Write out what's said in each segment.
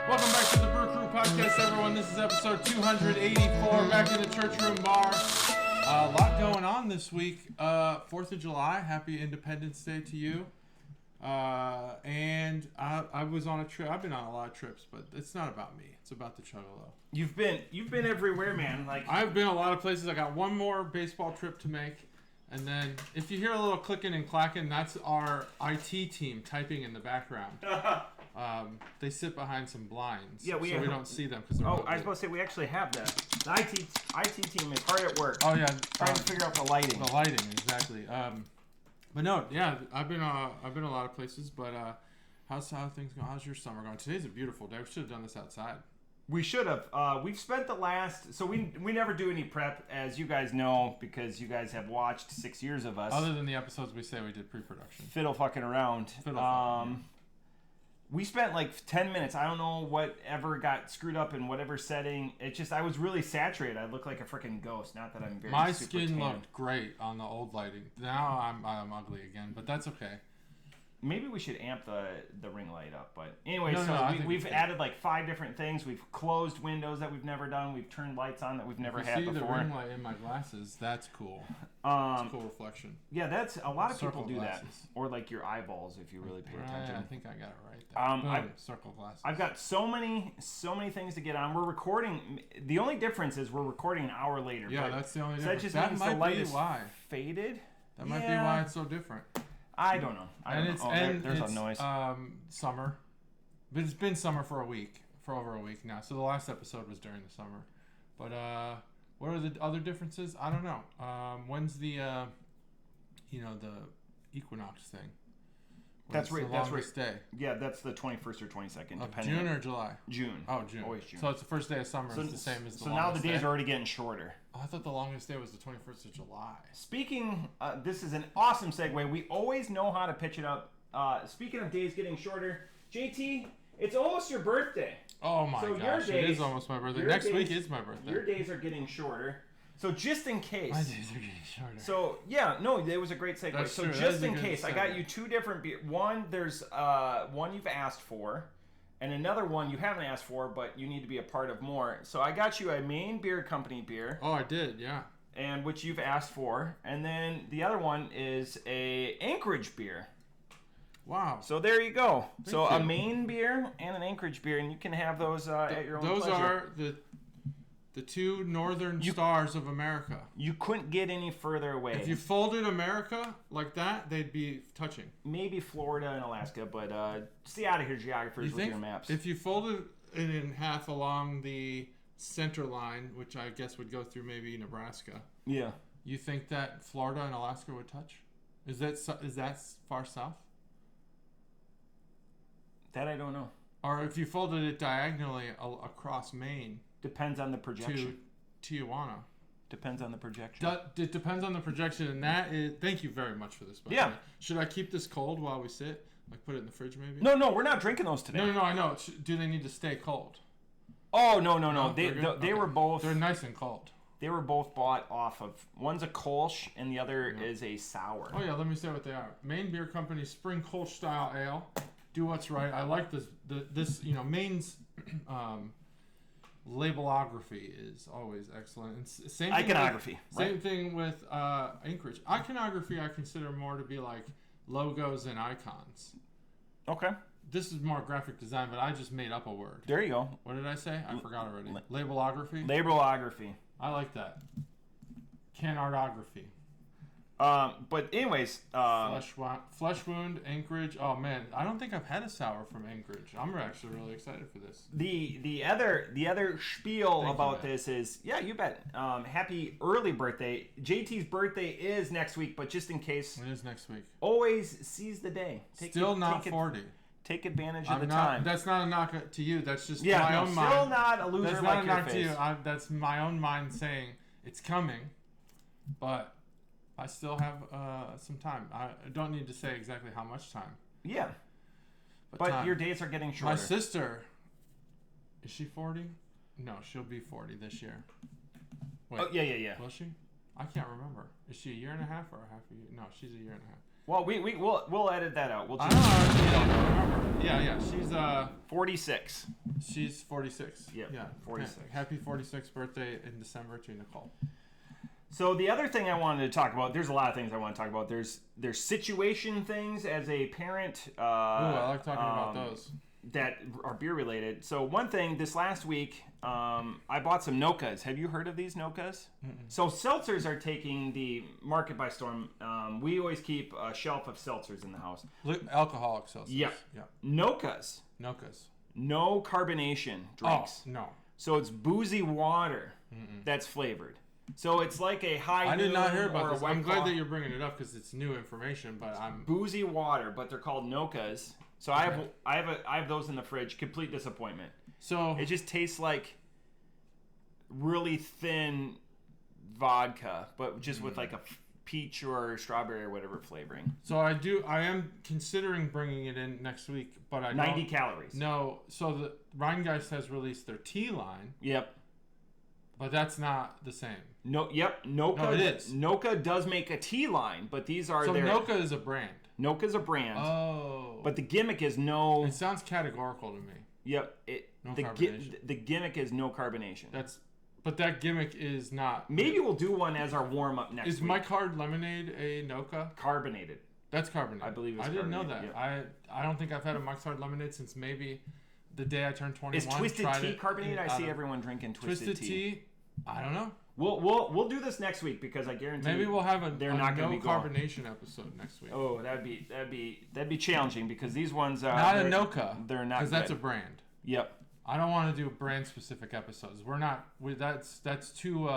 Welcome back to the Brew Crew Podcast, everyone. This is episode 284, back in the church room bar. A lot going on this week. 4th of July, happy Independence Day to you. And I was on a trip. I've been on a lot of trips, but it's not about me. It's about the Chuggalo. You've been everywhere, man. Like I've been a lot of places. I got one more baseball trip to make. And then, if you hear a little clicking and clacking, that's our IT team typing in the background. They sit behind some blinds, so we don't see them. I was supposed to say, we actually have that. The IT team is hard at work. Oh, yeah. Trying to figure out the lighting. The lighting, exactly. But no, yeah, I've been a lot of places, but how things going? How's your summer going? Today's a beautiful day. We should have done this outside. We should have. We've spent the last... So we never do any prep, as you guys know, because you guys have watched 6 years of us. Other than the episodes we say we did pre-production. Fiddle fucking around. We spent like 10 minutes. I don't know whatever got screwed up in whatever setting. It's just, I was really saturated. I looked like a freaking ghost. Not that I'm very My super skin tan. looked great on the old lighting. Now I'm ugly again, but that's okay. Maybe we should amp the ring light up, but anyway, we've added like 5 different things. We've closed windows that we've never done. We've turned lights on that we've never had before. See the ring light in my glasses? That's cool. It's a cool reflection. Yeah, that's a lot of Circle people do glasses. that, or like your eyeballs if you really pay attention. I think I got it right there. Boom, circle glasses. I've got so many things to get on. We're recording. The only difference is we're recording an hour later. Yeah, that's the only so difference. That just that means might the light be is why. Faded. That might be why it's so different. I don't know. There's a noise. Summer, but it's been summer for over a week now. So the last episode was during the summer. But what are the other differences? I don't know. When's the the equinox thing? That's right. That's longest day. Yeah, that's the 21st or 22nd, of depending. June or July? June. Oh, June. Always June. So it's the first day of summer. It's the same as the longest day. So now the days are already getting shorter. Oh, I thought the longest day was the 21st of July. Speaking, this is an awesome segue. We always know how to pitch it up. Speaking of days getting shorter, JT, it's almost your birthday. Oh my gosh, it is almost my birthday. Next week is my birthday. Your days are getting shorter. So just in case. My days are getting shorter. So yeah, no, it was a great segue. That's so true. just in case, I got you 2 different beers. One, there's one you've asked for, and another one you haven't asked for, but you need to be a part of more. So I got you a Maine Beer Company beer. Oh, I did, yeah. And which you've asked for, and then the other one is a Anchorage beer. Wow. So there you go. Thank you. A Maine beer and an Anchorage beer, and you can have those at your own pleasure. Those are the 2 northern stars of America. You couldn't get any further away. If you folded America like that, they'd be touching. Maybe Florida and Alaska, but stay out of here, geographers, with your maps. If you folded it in half along the center line, which I guess would go through maybe Nebraska. Yeah. You think that Florida and Alaska would touch? Is that far south? That I don't know. Or if you folded it diagonally across Maine. Depends on the projection. To Tijuana. Depends on the projection. It depends on the projection, and that is... Thank you very much for this. Yeah. Should I keep this cold while we sit? Like put it in the fridge maybe? No, we're not drinking those today. No, I know. Do they need to stay cold? Oh, no. They were both... They're nice and cold. They were both bought off of... One's a Kolsch, and the other is a sour. Oh, yeah, let me say what they are. Maine Beer Company Spring Kolsch Style Ale. Do what's right. I like this. Maine's... labelography is always excellent. And same iconography. Same thing with Anchorage. Iconography I consider more to be like logos and icons. Okay. This is more graphic design, but I just made up a word. There you go. What did I say? I forgot already. Labelography? Labelography. I like that. Canardography. But anyways, Flesh Wound, Anchorage. Oh man, I don't think I've had a sour from Anchorage. I'm actually really excited for this. The other spiel about this is, yeah, you bet. Happy early birthday. JT's birthday is next week, but just in case, it is next week. Always seize the day. Not 40. Take advantage of the time. That's not a knock to you. That's just my own mind. Still not a loser. That's like not a knock your to face. you. That's my own mind saying it's coming, but I still have some time. I don't need to say exactly how much time. Yeah. But your days are getting shorter. My sister, is she 40? No, she'll be 40 this year. Wait, oh, yeah. Will she? I can't remember. Is she a year and a half or a half a year? No, she's a year and a half. Well, we'll edit that out. We'll I just don't remember. Yeah. She's 46. She's 46. Yep, Yeah. 46. Happy 46th birthday in December to Nicole. So the other thing I wanted to talk about, there's a lot of things I want to talk about. There's situation things as a parent. Ooh, I like talking about those. That are beer related. So one thing, this last week, I bought some Nokas. Have you heard of these Nokas? So seltzers are taking the market by storm. We always keep a shelf of seltzers in the house. Alcoholic seltzers. Yeah. Nokas. No carbonation drinks. Oh, no. So it's boozy water that's flavored. So it's like a high. I did not hear about this. I'm glad that you're bringing it up because it's new information. But I'm boozy water, but they're called Nokas. So I have those in the fridge. Complete disappointment. So it just tastes like really thin vodka, but just with like a peach or strawberry or whatever flavoring. So I am considering bringing it in next week, but I 90 calories. No. So the Rheingeist has released their tea line. Yep. But that's not the same. No. Yep. Noka. No, it is. Noka does make a tea line, but these are their. So Noka is a brand. Noka's a brand. Oh. But the gimmick is no. It sounds categorical to me. Yep. The gimmick is no carbonation. But that gimmick is not. Maybe we'll do one as our warm up next week. Is Mike Hard Lemonade a Noka? Carbonated. That's carbonated. I believe it's I didn't know that. Yep. I don't think I've had a Mike's Hard Lemonade since maybe the day I turned 21. Is Twisted Tea carbonated? I see everyone drinking Twisted Tea. I don't know. We'll do this next week because I guarantee maybe we'll have a not no carbonation episode next week. Oh, that'd be challenging because these ones are not a Noka. They're not because that's a brand. Yep. I don't want to do brand specific episodes. We're not. That's too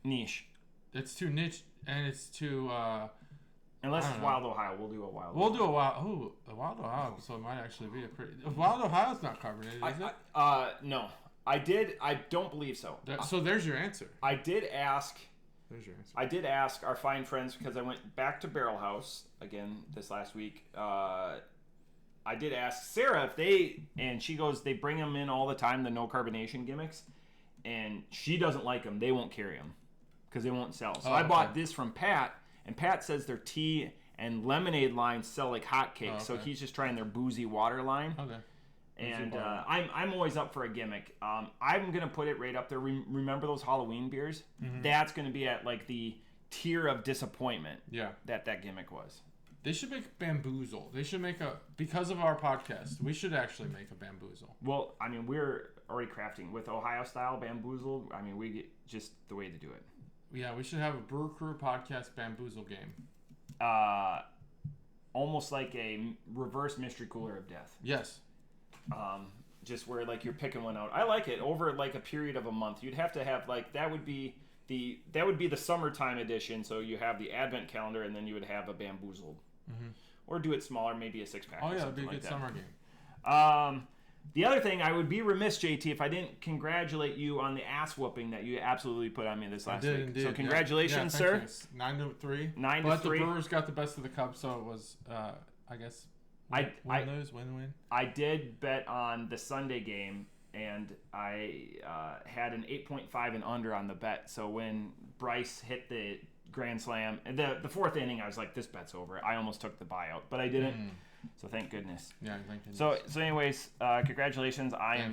niche. It's too niche and it's too. Unless it's Wild Ohio, we'll do a Wild. We'll do a Wild. Ooh, a Wild Ohio episode might actually be a pretty. Wild Ohio's not carbonated, is it? No. I don't believe so. So there's your answer. I did ask. There's your answer. I did ask our fine friends because I went back to Barrel House again this last week. I did ask Sarah if and she goes, they bring them in all the time, the no carbonation gimmicks, and she doesn't like them. They won't carry them because they won't sell. So I bought this from Pat, and Pat says their tea and lemonade lines sell like hotcakes. So he's just trying their boozy water line. Okay. And I'm always up for a gimmick. I'm gonna put it right up there. Remember those Halloween beers? Mm-hmm. That's gonna be at like the tier of disappointment. Yeah. That gimmick was. They should make Bamboozle. They should make because of our podcast, we should actually make a Bamboozle. Well, I mean, we're already crafting with Ohio style Bamboozle. I mean, we get just the way to do it. Yeah, we should have a Brew Crew podcast Bamboozle game. Almost like a reverse mystery cooler of death. Yes. Just where like you're picking one out. I like it over like a period of a month. You'd have to have like that would be the summertime edition. So you have the advent calendar, and then you would have a Bamboozled, or do it smaller, maybe a 6-pack. Oh yeah, it'd be a good summer game. The other thing, I would be remiss, JT, if I didn't congratulate you on the ass whooping that you absolutely put on me this last week. Indeed. So congratulations, sir. 9-3. 9-3. But the Brewers got the best of the Cubs, so it was, I guess, win-lose. I did bet on the Sunday game, and I had an 8.5 and under on the bet. So when Bryce hit the grand slam, and the fourth inning, I was like, this bet's over. I almost took the buyout, but I didn't. So thank goodness. Yeah, thank goodness. So anyways, congratulations. I'm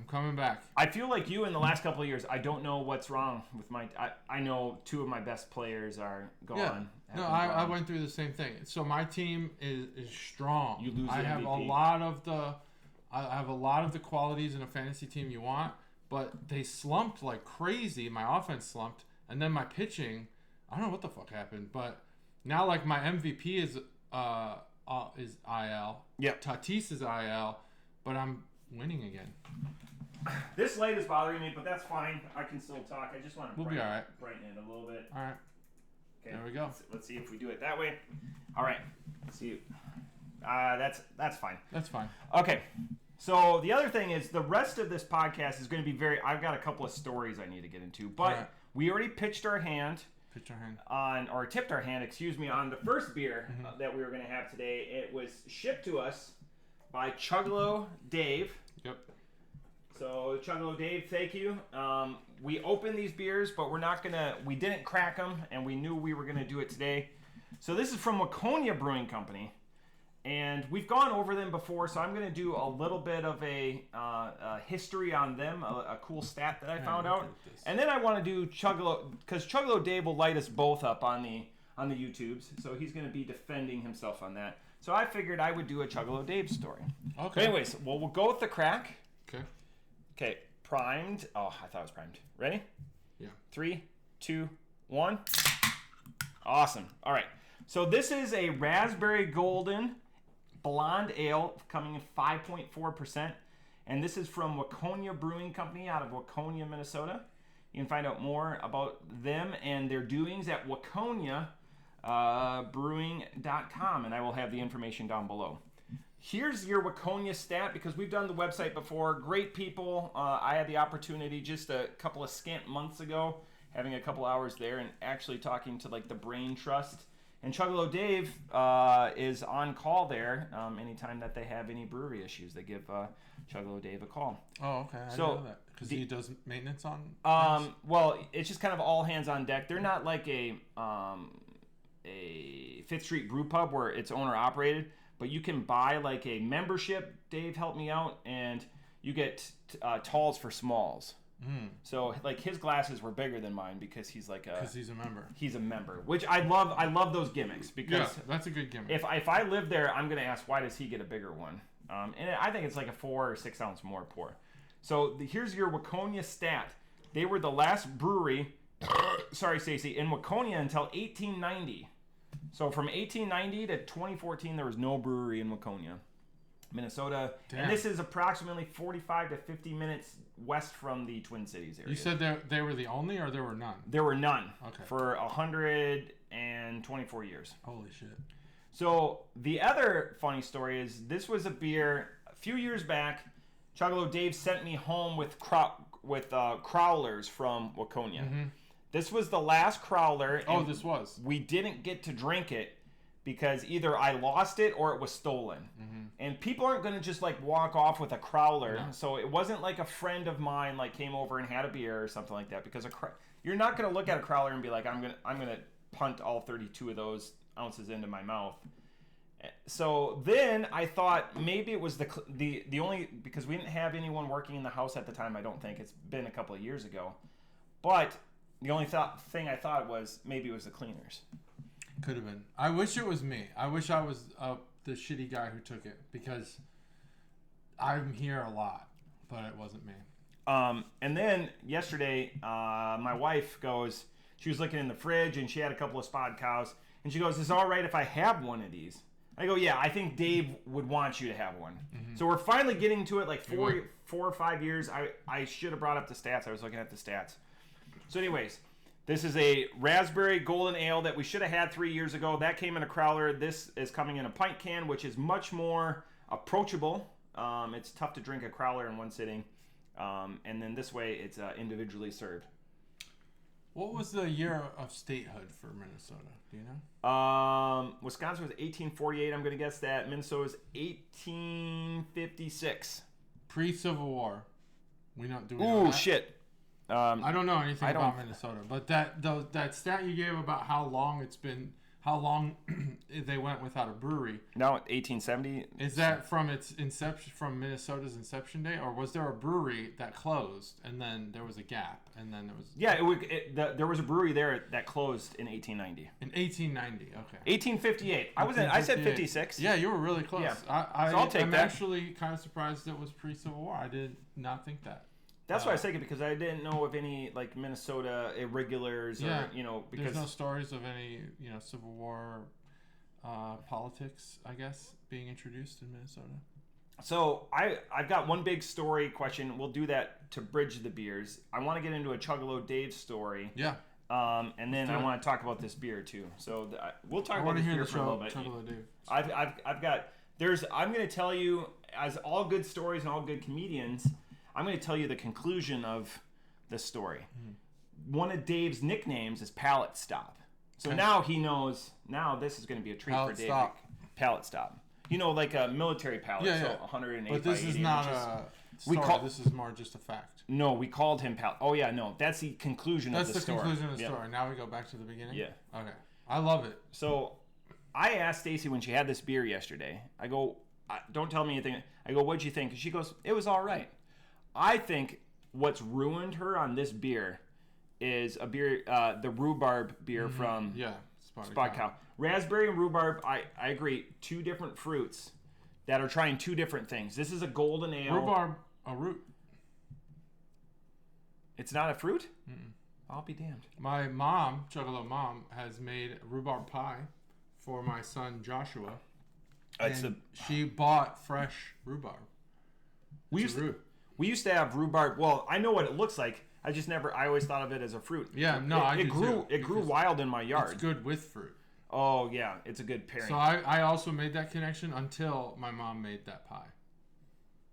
coming back. I feel like you in the last couple of years. I don't know what's wrong with my. I know two of my best players are gone. Yeah. No, I went through the same thing. So my team is strong. You lose. I have a lot of the qualities in a fantasy team you want, but they slumped like crazy. My offense slumped, and then my pitching. I don't know what the fuck happened, but now like my MVP is IL. Yep. Tatis is IL, but I'm winning again. This light is bothering me, but that's fine. I can still talk. I just want to be all right. Brighten it a little bit. All right. Okay. There we go. Let's see if we do it that way. All right. Let's see. That's fine. That's fine. Okay. So the other thing is the rest of this podcast is going to be I've got a couple of stories I need to get into, but we already tipped our hand on the first beer that we were going to have today. It was shipped to us by Chuggalo Dave. Yep. So Chuggalo Dave, thank you. We opened these beers, but we didn't crack them, and we knew we were going to do it today. So this is from Waconia Brewing Company. And we've gone over them before, so I'm going to do a little bit of a history on them, a cool stat that I found out. And then I want to do Chuggalo, because Chuggalo Dave will light us both up on the YouTubes, so he's going to be defending himself on that. So I figured I would do a Chuggalo Dave story. Okay. But anyways, well, we'll go with the crack. Okay. Okay, primed. Oh, I thought it was primed. Ready? Yeah. 3, 2, 1. Awesome. All right. So this is a raspberry golden blonde ale coming in 5.4%. And this is from Waconia Brewing Company out of Waconia, Minnesota. You can find out more about them and their doings at waconiabrewing.com, and I will have the information down below. Here's your Waconia stat, because we've done the website before. Great people. I had the opportunity just a couple of scant months ago, having a couple hours there and actually talking to like the Brain Trust. And Chuggalo Dave is on call there anytime that they have any brewery issues. They give Chuggalo Dave a call. Oh, okay. I know that. Because he does maintenance on well, it's just kind of all hands on deck. They're not like a Fifth Street brew pub where it's owner operated, but you can buy like a membership. Dave helped me out, and you get talls for smalls. So like his glasses were bigger than mine because he's like because he's a member. He's a member, which I love. I love those gimmicks because that's a good gimmick. If I live there, I'm gonna ask why does he get a bigger one? And I think it's like a 4 or 6 ounce more pour. So here's your Waconia stat. They were the last brewery. Sorry, Stacey, in Waconia until 1890. So from 1890 to 2014, there was no brewery in Waconia, Minnesota. Damn. And this is approximately 45 to 50 minutes west from the Twin Cities area. You said they were the only, or there were none? There were none. Okay. For 124 years. Holy shit. So the other funny story is this was a beer a few years back. Chuggalo Dave sent me home with crowlers from Waconia. Mm-hmm. This was the last crowler. Oh, this was. We didn't get to drink it because either I lost it or it was stolen. Mm-hmm. And people aren't going to just like walk off with a crowler. No. So it wasn't like a friend of mine like came over and had a beer or something like that, because you're not going to look at a crowler and be like, I'm going to punt all 32 of those ounces into my mouth. So then I thought maybe it was the only, because we didn't have anyone working in the house at the time. I don't think. It's been a couple of years ago. But the only thing I thought was maybe it was the cleaners. Could have been. I wish it was me. I wish I was the shitty guy who took it, because I'm here a lot, but it wasn't me. And then yesterday, my wife goes, she was looking in the fridge and she had a couple of spotted cows, and she goes, "Is it all right if I have one of these?" I go, "Yeah, I think Dave would want you to have one." Mm-hmm. So we're finally getting to it, like 4 or 5 years. I should have brought up the stats. I was looking at the stats. So anyways, this is a raspberry golden ale that we should have had 3 years ago. That came in a crowler. This is coming in a pint can, which is much more approachable. It's tough to drink a crowler in one sitting. And then this way, it's individually served. What was the year of statehood for Minnesota? Do you know? Wisconsin was 1848. I'm going to guess that. Minnesota was 1856. Pre-Civil War. We not doing. Ooh, shit. I don't know anything about Minnesota, but that stat you gave about how long they went without a brewery. Now 1870. Is that from its inception, from Minnesota's inception day, or was there a brewery that closed and then there was a gap and then there was? Yeah, there was a brewery there that closed in 1890. In 1890, okay. 1858. I said 56. Yeah, you were really close. Yeah. So I'll take that. I'm actually kind of surprised it was pre-Civil War. I did not think that. That's why I was thinking, because I didn't know of any like Minnesota irregulars or because there's no stories of any Civil War politics, I guess, being introduced in Minnesota. So I've got one big story question. We'll do that to bridge the beers. I want to get into a Chuggalo Dave story. Yeah. And then I want to talk about this beer too. So we'll talk about this beer for a little bit. Chuggalo Dave. I've got I'm going to tell you, as all good stories and all good comedians, I'm going to tell you the conclusion of this story. One of Dave's nicknames is Pallet Stop. So now he knows, now this is going to be a treat for Dave. Stop. Pallet Stop. Like a military pallet, so 108 But this by 80 is not inches. a story, this is more just a fact. No, we called him Pallet. Oh, yeah, no, that's the conclusion of the story. That's the conclusion of the story. Now we go back to the beginning? Yeah. Okay. I love it. So I asked Stacy when she had this beer yesterday. I go, don't tell me anything. I go, what'd you think? She goes, it was all right. I think what's ruined her on this beer is a beer, the rhubarb beer from Spot Cow. Raspberry and rhubarb, I agree. Two different fruits that are trying two different things. This is a golden ale. Rhubarb, a root. It's not a fruit? Mm-mm. I'll be damned. My mom, Chuggalo mom, has made rhubarb pie for my son Joshua. She bought fresh rhubarb. We used to have rhubarb. Well, I know what it looks like. I always thought of it as a fruit. Yeah, no, it grew wild in my yard. It's good with fruit. Oh yeah, it's a good pairing. So I also made that connection until my mom made that pie.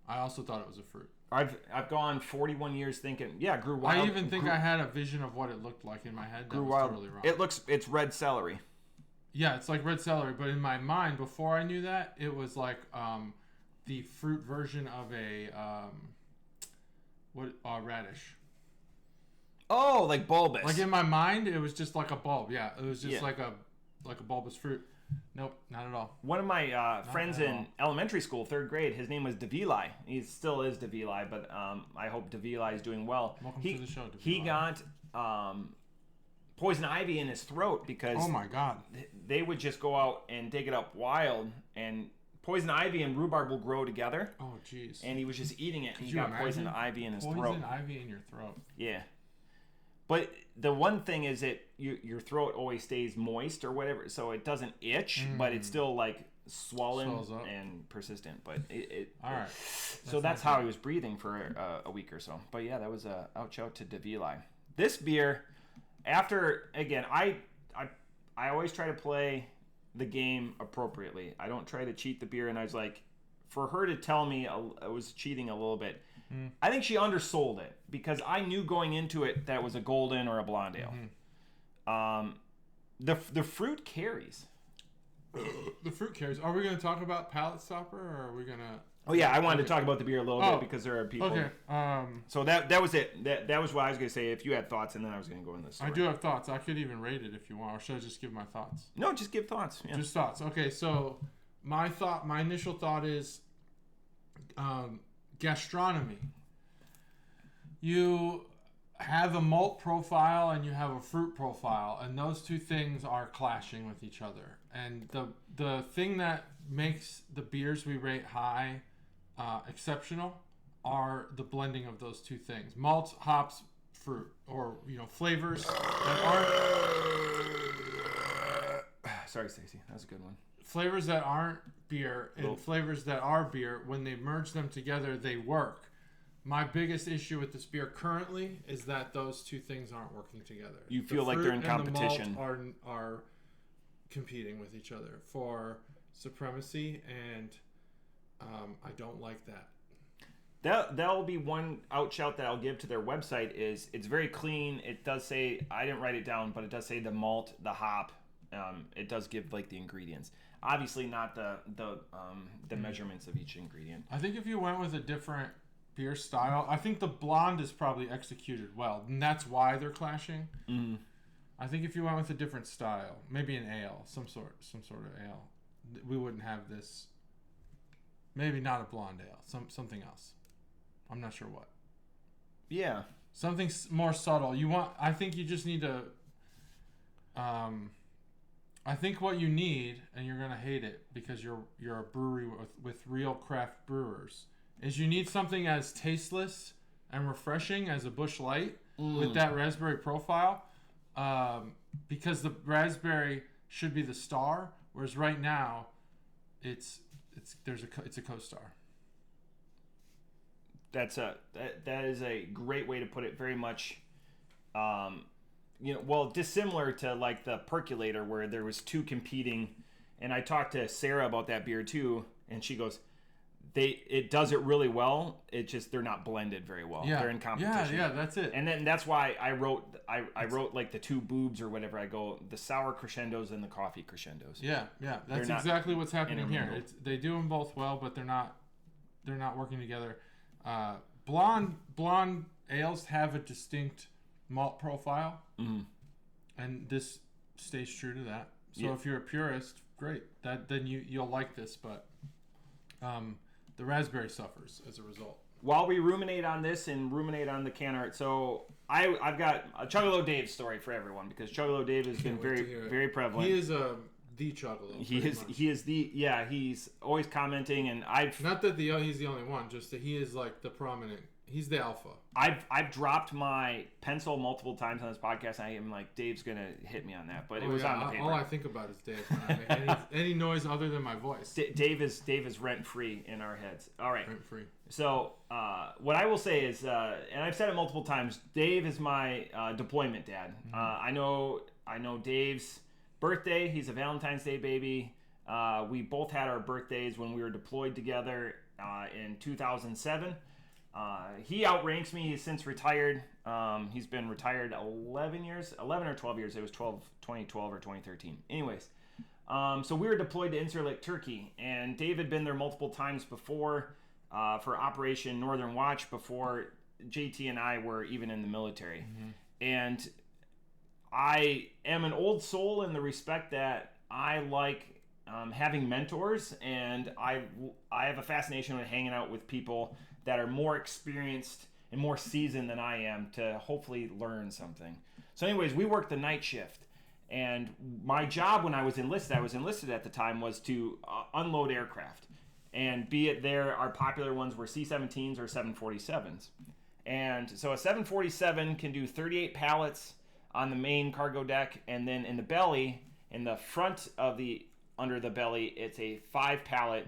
I also thought it was a fruit. I've gone 41 years thinking, yeah, grew wild. I even think I had a vision of what it looked like in my head. That was wild. Totally wrong. It's red celery. Yeah, it's like red celery, but in my mind, before I knew that, it was like the fruit version of a radish. Oh, like bulbous. Like in my mind, it was just like a bulb. Yeah, it was just like a bulbous fruit. Nope, not at all. One of my friends in elementary school, 3rd grade, his name was Devili. He still is Devili, but I hope Devili is doing well. Welcome to the show, Devili. He got poison ivy in his throat because oh my god, they would just go out and dig it up wild, and poison ivy and rhubarb will grow together. Oh jeez. And he was just eating it, and he got poison ivy in his throat. Poison ivy in your throat. Yeah. But the one thing is that your throat always stays moist or whatever, so it doesn't itch, but it's still like swollen and persistent. But all right. So that's how he was breathing for a week or so. But yeah, that was a ouch out to Devili. This beer, after again, I always try to play the game appropriately. I don't try to cheat the beer, and I was like, for her to tell me I was cheating a little bit. I think she undersold it because I knew going into it that it was a golden or a blonde ale. The fruit carries. The fruit carries. Are we going to talk about Palate Stopper, or are we going to? Oh yeah, I wanted to talk about the beer a little bit because there are people. Okay. So that was it. That was what I was going to say. If you had thoughts, and then I was going to go into the story. I do have thoughts. I could even rate it if you want, or should I just give my thoughts? No, just give thoughts. Yeah. Just thoughts. Okay, so my initial thought is, gastronomy. You have a malt profile and you have a fruit profile, and those two things are clashing with each other. And the thing that makes the beers we rate high exceptional are the blending of those two things: malts, hops, fruit, or flavors that aren't. Sorry, Stacey, that was a good one. Flavors that aren't beer and flavors that are beer, when they merge them together, they work. My biggest issue with this beer currently is that those two things aren't working together. You feel like they're in competition. The malt are competing with each other for supremacy, and I don't like that. That'll be one outshout that I'll give to their website. Is it's very clean. It does say, I didn't write it down, but it does say the malt, the hop. It does give like the ingredients. Obviously not the measurements of each ingredient. I think if you went with a different beer style, I think the blonde is probably executed well, and that's why they're clashing. Mm-hmm. I think if you went with a different style, maybe an ale, some sort of ale, we wouldn't have this. Maybe not a blonde ale, something else. I'm not sure what. Yeah, something more subtle. I think you just need to. I think what you need, and you're gonna hate it because you're a brewery with real craft brewers, is you need something as tasteless and refreshing as a Busch Light with that raspberry profile, because the raspberry should be the star, whereas right now, it's a co-star. That is a great way to put it. Very much. Dissimilar to like the percolator where there was two competing, and I talked to Sarah about that beer too, and she goes, it does it really well. It just they're not blended very well. Yeah. They're in competition. Yeah, that's it. And then that's why I wrote like the two boobs or whatever. I go the sour crescendos and the coffee crescendos. Yeah. That's exactly what's happening here. They do them both well, but they're not working together. Blonde ales have a distinct malt profile, and this stays true to that. So Yeah. if you're a purist, great. Then you'll like this, but the raspberry suffers as a result. While we ruminate on this and ruminate on the can art, so I've got a Chuggalo Dave story for everyone because Chuggalo Dave has been very prevalent. He is the Chuggalo. He's always commenting, and not that he's the only one, just that he is like the prominent. He's the alpha. I've dropped my pencil multiple times on this podcast, and I am like, Dave's gonna hit me on that, but it was on the paper. All I think about is Dave when I make any noise other than my voice. Dave is rent free in our heads. All right, rent free. So what I will say is, and I've said it multiple times, Dave is my deployment dad. Mm-hmm. I know Dave's birthday. He's a Valentine's Day baby. We both had our birthdays when we were deployed together in 2007. He outranks me. He's since retired. He's been retired 11 or 12 years. It was 2012 or 2013. Anyways, so we were deployed to Incirlik, Turkey, and Dave had been there multiple times before for Operation Northern Watch before JT and I were even in the military. Mm-hmm. And I am an old soul in the respect that I like having mentors, and I have a fascination with hanging out with people that are more experienced and more seasoned than I am to hopefully learn something. So anyways, we worked the night shift, and my job when I was enlisted at the time, was to unload aircraft. And be it there, our popular ones were C-17s or 747s. And so a 747 can do 38 pallets on the main cargo deck, and then in the belly, in the front of under the belly, it's a 5 pallet,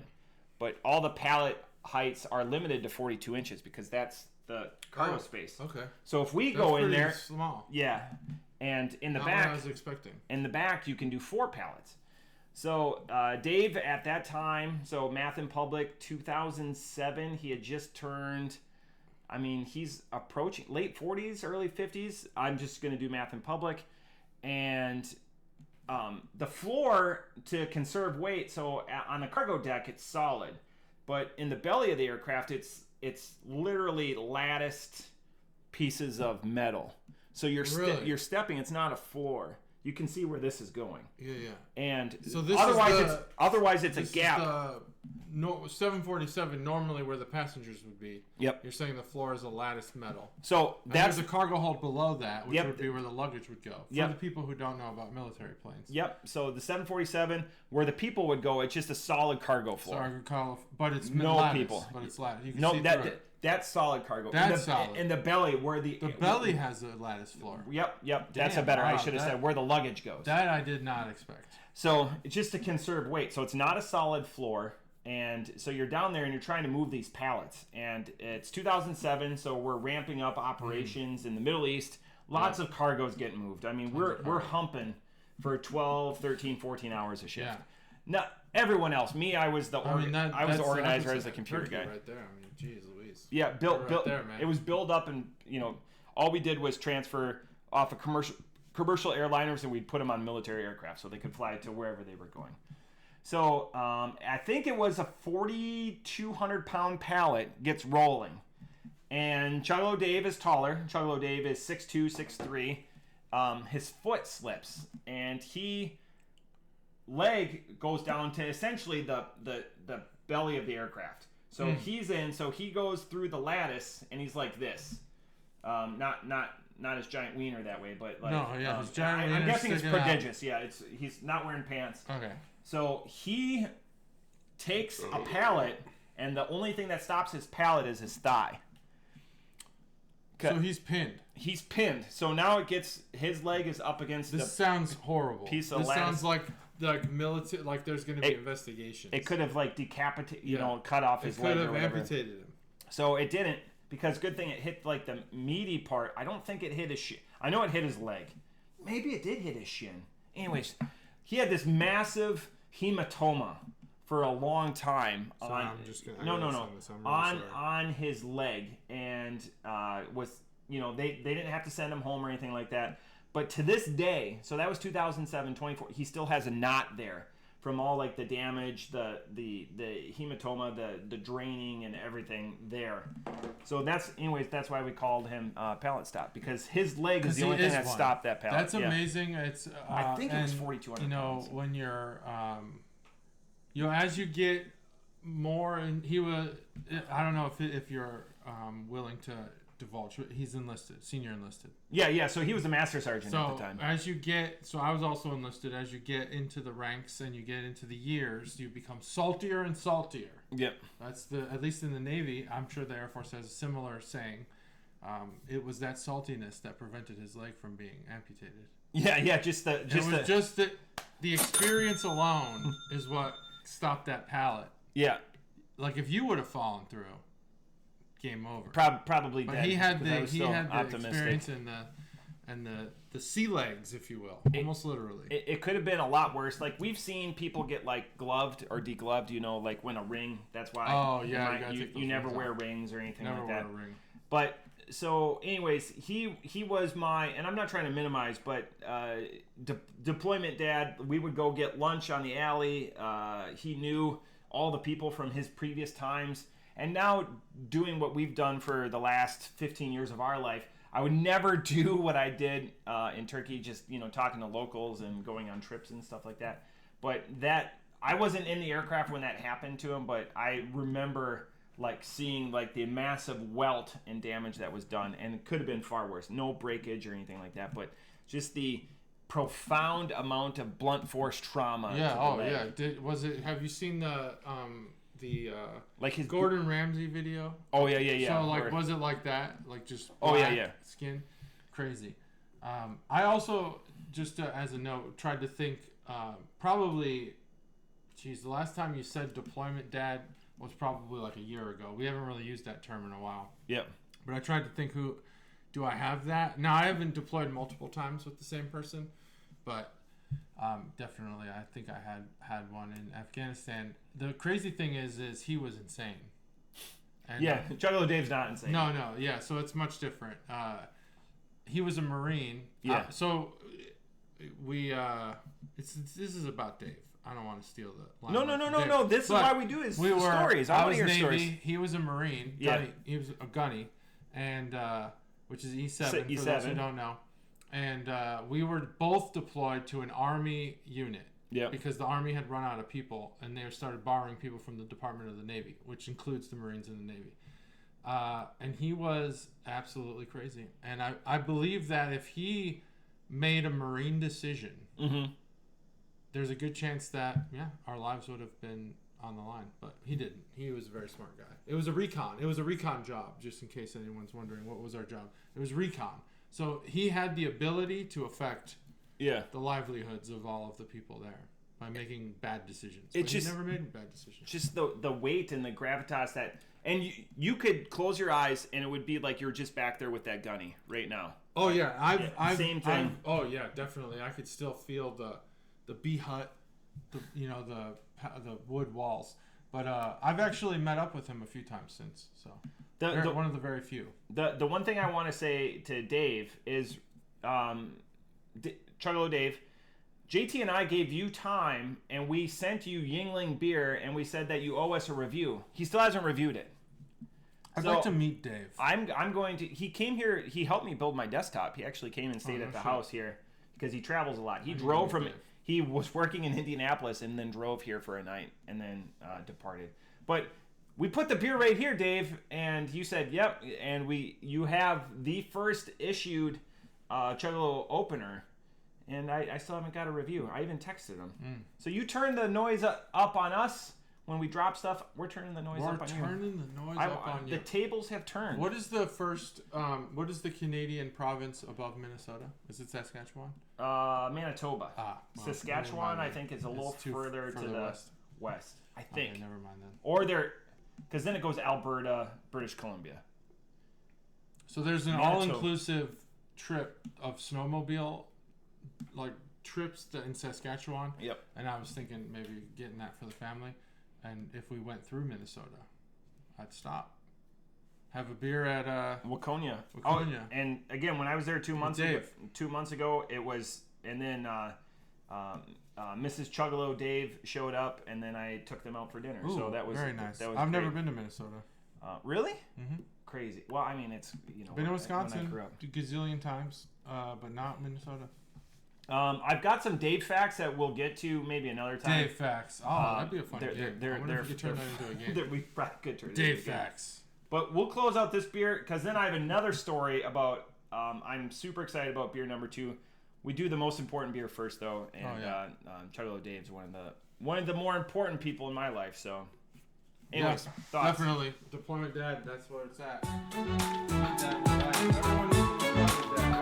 but all the pallet heights are limited to 42 inches because that's the cargo space. Okay. So if we go in there, small. Yeah, and in the Not back, what I was expecting. In the back, you can do 4 pallets. So Dave at that time, so Math in Public, 2007, he had just turned. I mean, he's approaching late 40s, early 50s. I'm just going to do Math in Public, and the floor to conserve weight. So on the cargo deck, it's solid. But in the belly of the aircraft, it's literally latticed pieces of metal. So you're stepping. It's not a floor. You can see where this is going. Yeah. And so this otherwise it's a gap. No, 747 normally where the passengers would be. Yep. You're saying the floor is a latticed metal. So there's a cargo hold below that, which would be where the luggage would go. For the people who don't know about military planes. Yep. So the 747, where the people would go, it's just a solid cargo floor. But it's no latticed, people. But it's latticed. You can see through it. That's solid cargo. That's solid. In the belly, where the belly has a lattice floor. Yep. That's a better. I should have said where the luggage goes. That I did not expect. So it's just to conserve weight. So it's not a solid floor, and so you're down there and you're trying to move these pallets. And it's 2007, so we're ramping up operations in the Middle East. Lots of cargo's getting moved. I mean, we're humping for 12, 13, 14 hours a shift. Yeah. Now everyone else, me, I was the organizer as the computer guy. Right there. I mean, geez Louise. Yeah, built. There, man. It was built up, and all we did was transfer off of commercial airliners, and we'd put them on military aircraft so they could fly to wherever they were going. So I think it was a 4,200 pound pallet gets rolling, and Chuggalo Dave is taller. Chuggalo Dave is 6'2", 6'3". His foot slips, and leg goes down to essentially the belly of the aircraft. So he's in. So he goes through the lattice, and he's like this. Not his giant wiener that way, but like his giant wiener. I'm guessing it's prodigious. Yeah, he's not wearing pants. Okay. So he takes a pallet, and the only thing that stops his pallet is his thigh. So he's pinned. He's pinned. So now his leg is up against this sounds horrible. Piece of this lattice. Sounds like military. Like there's going to be investigations. It could have decapitated, cut off his leg. It could have amputated him. So it didn't, because good thing it hit like the meaty part. I don't think it hit his shin. I know it hit his leg. Maybe it did hit his shin. Anyways, he had this massive hematoma for a long time on his leg, and they didn't have to send him home or anything like that. But to this day, so that was 2007, 24. He still has a knot there from all like the damage, the hematoma, the draining and everything there. So that's why we called him pallet stop, because his leg is the only thing that stopped that pallet. That's amazing. It's I think it was 4,200 pounds. When you're as you get more, and he was, I don't know if you're willing to divulge. He's enlisted, senior enlisted. Yeah. So he was a master sergeant at the time. I was also enlisted. As you get into the ranks and you get into the years, you become saltier and saltier. Yep. That's at least in the Navy. I'm sure the Air Force has a similar saying. It was that saltiness that prevented his leg from being amputated. Yeah. The experience alone is what stopped that pallet. Yeah. Like if you would have fallen through, game over. Probably but dead. He had the optimistic experience and the sea legs, if you will, almost literally. It could have been a lot worse. Like we've seen people get like gloved or degloved. like when a ring. That's why. Oh yeah, you never wear rings or anything like that. Never wear a ring. But so, anyways, he was my, and I'm not trying to minimize, but deployment dad. We would go get lunch on the alley. He knew all the people from his previous times. And now doing what we've done for the last 15 years of our life, I would never do what I did in Turkey, just, talking to locals and going on trips and stuff like that. But I wasn't in the aircraft when that happened to him, but I remember like seeing like the massive welt and damage that was done, and it could have been far worse. No breakage or anything like that, but just the profound amount of blunt force trauma. Yeah. Have you seen the like his Gordon Ramsay video? Oh yeah. So like, was it like that? Like just skin, crazy. I also just as a note tried to think. Probably, the last time you said deployment dad was probably like a year ago. We haven't really used that term in a while. Yep. But I tried to think do I have that? Now I haven't deployed multiple times with the same person, but. Definitely, I think I had one in Afghanistan. The crazy thing is he was insane. And Chuggalo Dave's not insane. No, yeah. So it's much different. He was a Marine. Yeah. So we this is about Dave. I don't want to steal the line. No. This is why we do his stories. I want to hear Navy, stories. He was a Marine. Yeah. He was a gunny, and which is E7 E7. for those who don't know. And we were both deployed to an Army unit because the Army had run out of people, and they started borrowing people from the Department of the Navy, which includes the Marines and the Navy. And he was absolutely crazy. And I believe that if he made a Marine decision, there's a good chance that, our lives would have been on the line. But he didn't. He was a very smart guy. It was a recon. It was a recon job, just in case anyone's wondering what was our job. It was recon. So he had the ability to affect the livelihoods of all of the people there by making bad decisions. But he never made bad decisions. Just the weight and the gravitas that, and you could close your eyes and it would be like you're just back there with that gunny right now. Oh yeah, same thing. Oh yeah, definitely. I could still feel the bee hut, the wood walls. But I've actually met up with him a few times since. So. One of the very few. The one thing I want to say to Dave is, Chuggalo Dave, JT and I gave you time, and we sent you Yingling beer, and we said that you owe us a review. He still hasn't reviewed it. I'd like to meet Dave. I'm going to. He came here. He helped me build my desktop. He actually came and stayed at the house here because he travels a lot. He drove from. Dave. He was working in Indianapolis and then drove here for a night and then departed. But. We put the beer right here, Dave, and you said, yep, and you have the first issued Chuggalo opener, and I still haven't got a review. I even texted him. So you turn the noise up on us when we drop stuff. We're turning the noise up on you. We're turning the noise up on you. The tables have turned. What is the first, what is the Canadian province above Minnesota? Is it Saskatchewan? Manitoba. Well, Saskatchewan, I think, is a little further to the west. I think. Okay, never mind then. Or because then it goes Alberta, British Columbia. So there's an all-inclusive trip of snowmobile, like trips in Saskatchewan. Yep. And I was thinking maybe getting that for the family. And if we went through Minnesota, I'd stop. Have a beer at Waconia. Waconia. And again, when I was there 2 months ago, it was, and then Mrs. Chuggalo Dave showed up, and then I took them out for dinner. Ooh, so that was very nice. That was I've great. never been to Minnesota. Really? Mm-hmm. Crazy. Well, I mean, it's been to Wisconsin when I grew up. a gazillion times, but not Minnesota. I've got some Dave facts that we'll get to maybe another time. Dave facts. Oh, that'd be a fun game. I wonder if we could turn that into a game. We probably could turn it Dave into a game. facts. But we'll close out this beer because then I have another story about. I'm super excited about beer number 2. We do the most important beer first, though, and Chuggalo Dave's one of the more important people in my life. So, anyways, thoughts? Definitely. Deployment Dad. That's where it's at. Everyone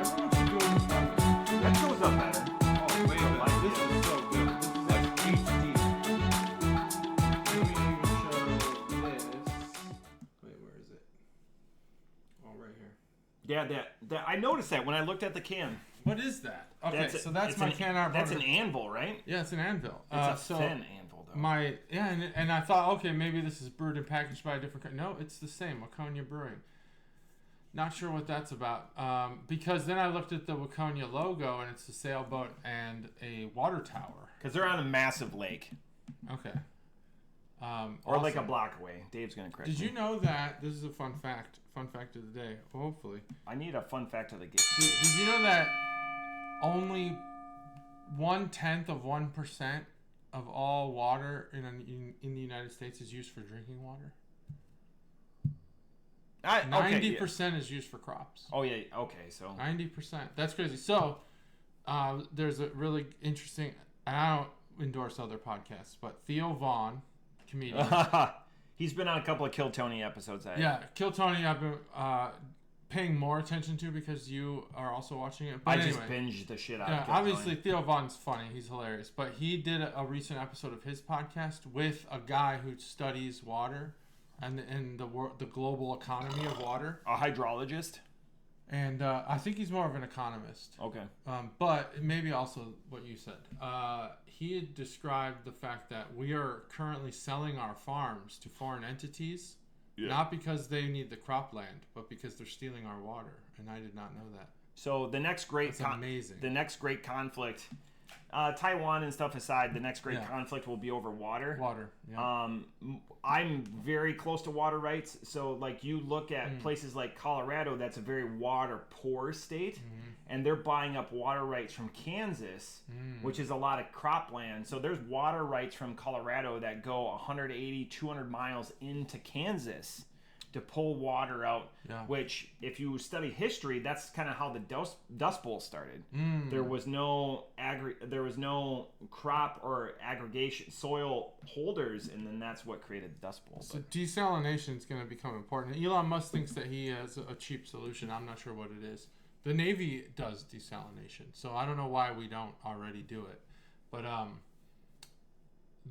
should do this. That goes up better. Oh, wait, like, this is so good. This is like HD. Let me show this. Wait, where is it? Oh, right here. Yeah, I noticed that when I looked at the can. What is that? Okay, so that's my can art. That's an anvil, right? Yeah, it's an anvil. It's a thin anvil, though. And I thought, okay, maybe this is brewed and packaged by a different company. No, it's the same, Waconia Brewing. Not sure what that's about. Because then I looked at the Waconia logo, and it's a sailboat and a water tower. Because they're on a massive lake. Okay. Or like a block away. Dave's going to correct me. Did you know that, this is a fun fact of the day, hopefully. I need a fun fact of the game. Did you know that only 0.1% of all water in the United States is used for drinking water? 90% is used for crops. Oh, yeah. Okay, so 90%. That's crazy. So, there's a really interesting, and I don't endorse other podcasts, but Theo Vaughn, comedian. He's been on a couple of Kill Tony episodes. Yeah, Kill Tony I've been paying more attention to because you are also watching it. But I just binged the shit out of Kill obviously, Tony. Theo Vaughn's funny. He's hilarious. But he did a recent episode of his podcast with a guy who studies water and the global economy of water. A hydrologist? And I think he's more of an economist. Okay. But maybe also what you said. He had described the fact that we are currently selling our farms to foreign entities, not because they need the cropland, but because they're stealing our water. And I did not know that. So the next great amazing. The next great conflict, Taiwan and stuff aside, the next great conflict will be over water. Water. Yeah. I'm very close to water rights. So like you look at places like Colorado, that's a very water poor state, and they're buying up water rights from Kansas, which is a lot of cropland. So there's water rights from Colorado that go 180, 200 miles into Kansas to pull water out, which if you study history, that's kind of how the Dust Bowl started. There was no crop or aggregation soil holders, and then that's what created the Dust Bowl. So desalination is going to become important. Elon Musk thinks that he has a cheap solution. I'm not sure what it is. The Navy does desalination, so I don't know why we don't already do it. But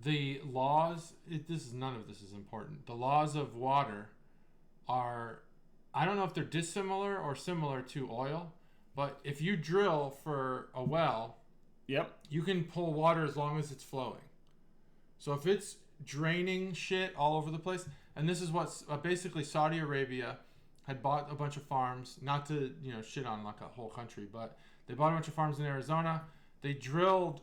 the laws, none of this is important. The laws of water are, I don't know if they're dissimilar or similar to oil, but if you drill for a well, you can pull water as long as it's flowing. So if it's draining shit all over the place, and this is what basically Saudi Arabia had bought a bunch of farms, not to shit on like a whole country, but they bought a bunch of farms in Arizona. They drilled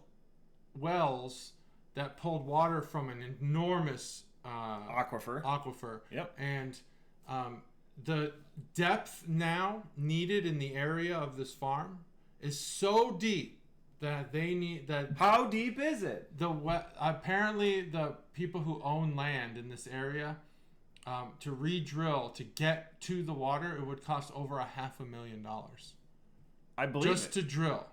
wells that pulled water from an enormous aquifer. And the depth now needed in the area of this farm is so deep that they need that. How deep is it? Apparently the people who own land in this area, to re-drill to get to the water, it would cost over $500,000. I believe just to drill,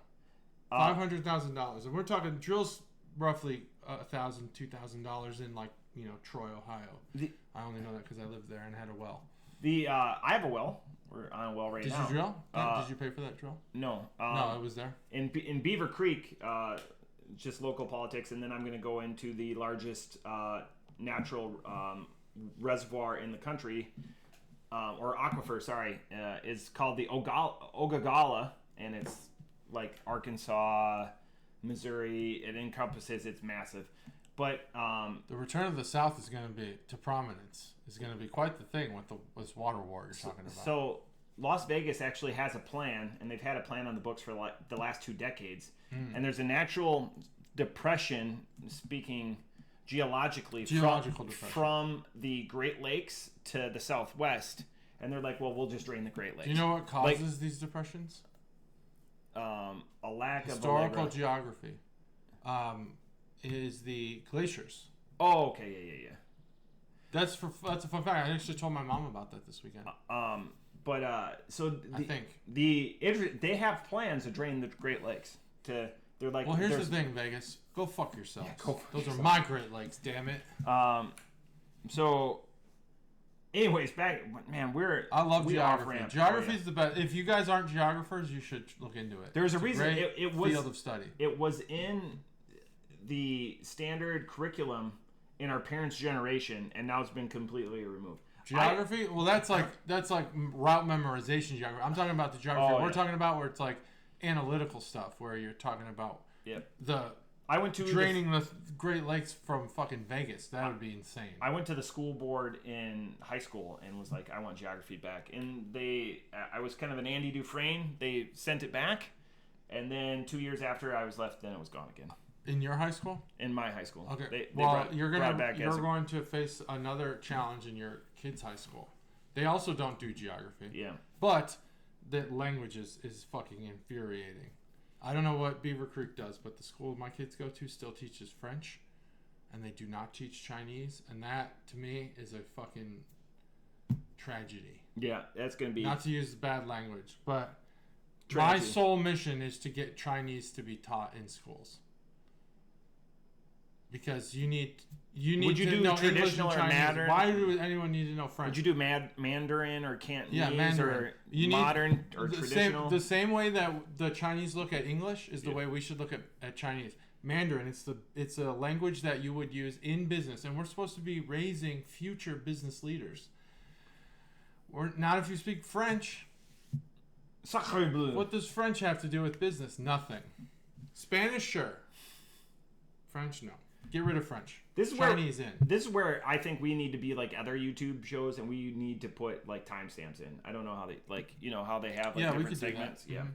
$500,000, and we're talking drills roughly $1,000, $2,000 in Troy, Ohio. I only know that because I lived there and had a well. I have a well. We're on a well right now. Did you drill? Did you pay for that drill? No. No, it was there. In Beaver Creek, just local politics, and then I'm going to go into the largest natural reservoir in the country, or aquifer, sorry, is called the Ogallala, and it's like Arkansas, Missouri. It encompasses, it's massive. But the return of the South is going to be to prominence. Is going to be quite the thing with this water war you're talking about. So Las Vegas actually has a plan, and they've had a plan on the books for like the last 2 decades. And there's a natural depression, speaking geologically, from the Great Lakes to the southwest. And they're like, well, we'll just drain the Great Lakes. Do you know what causes these depressions? A lack historical geography. Is the glaciers. Oh, okay, yeah. That's a fun fact. I actually told my mom about that this weekend. I think they have plans to drain the Great Lakes. They're like, well, here's the thing, Vegas. Go fuck yourselves. Yeah, Those are my Great Lakes, damn it. So, anyways, I love geography. Geography is the best. If you guys aren't geographers, you should look into it. There's a reason it was field of study. It was in the standard curriculum in our parents' generation, and now it's been completely removed. Geography? Well, that's like route memorization geography. I'm talking about the geography we're talking about, where it's like analytical stuff, where you're talking about draining the Great Lakes from fucking Vegas. That would be insane. I went to the school board in high school and was like, I want geography back. And I was kind of an Andy Dufresne. They sent it back, and then 2 years after I was left, then it was gone again. In your high school? In my high school. Okay. You're going to face another challenge in your kids' high school. They also don't do geography. Yeah. But the language is fucking infuriating. I don't know what Beaver Creek does, but the school my kids go to still teaches French, and they do not teach Chinese, and that to me is a fucking tragedy. Yeah, that's gonna be, not to use bad language, but tragedy. My sole mission is to get Chinese to be taught in schools. Because you need Would you to do know traditional English and or Chinese. Mandarin? Why do anyone need to know French? Would you do Mandarin or Cantonese Mandarin. or modern or traditional? The same way that the Chinese look at English is the way we should look at Chinese. Mandarin, it's a language that you would use in business, and we're supposed to be raising future business leaders. Or not if you speak French. Sacre bleu. What does French have to do with business? Nothing. Spanish, sure. French, no. Get rid of French. Chinese in. This is where I think we need to be like other YouTube shows, and we need to put like timestamps in. I don't know how they how they have different segments. Do that.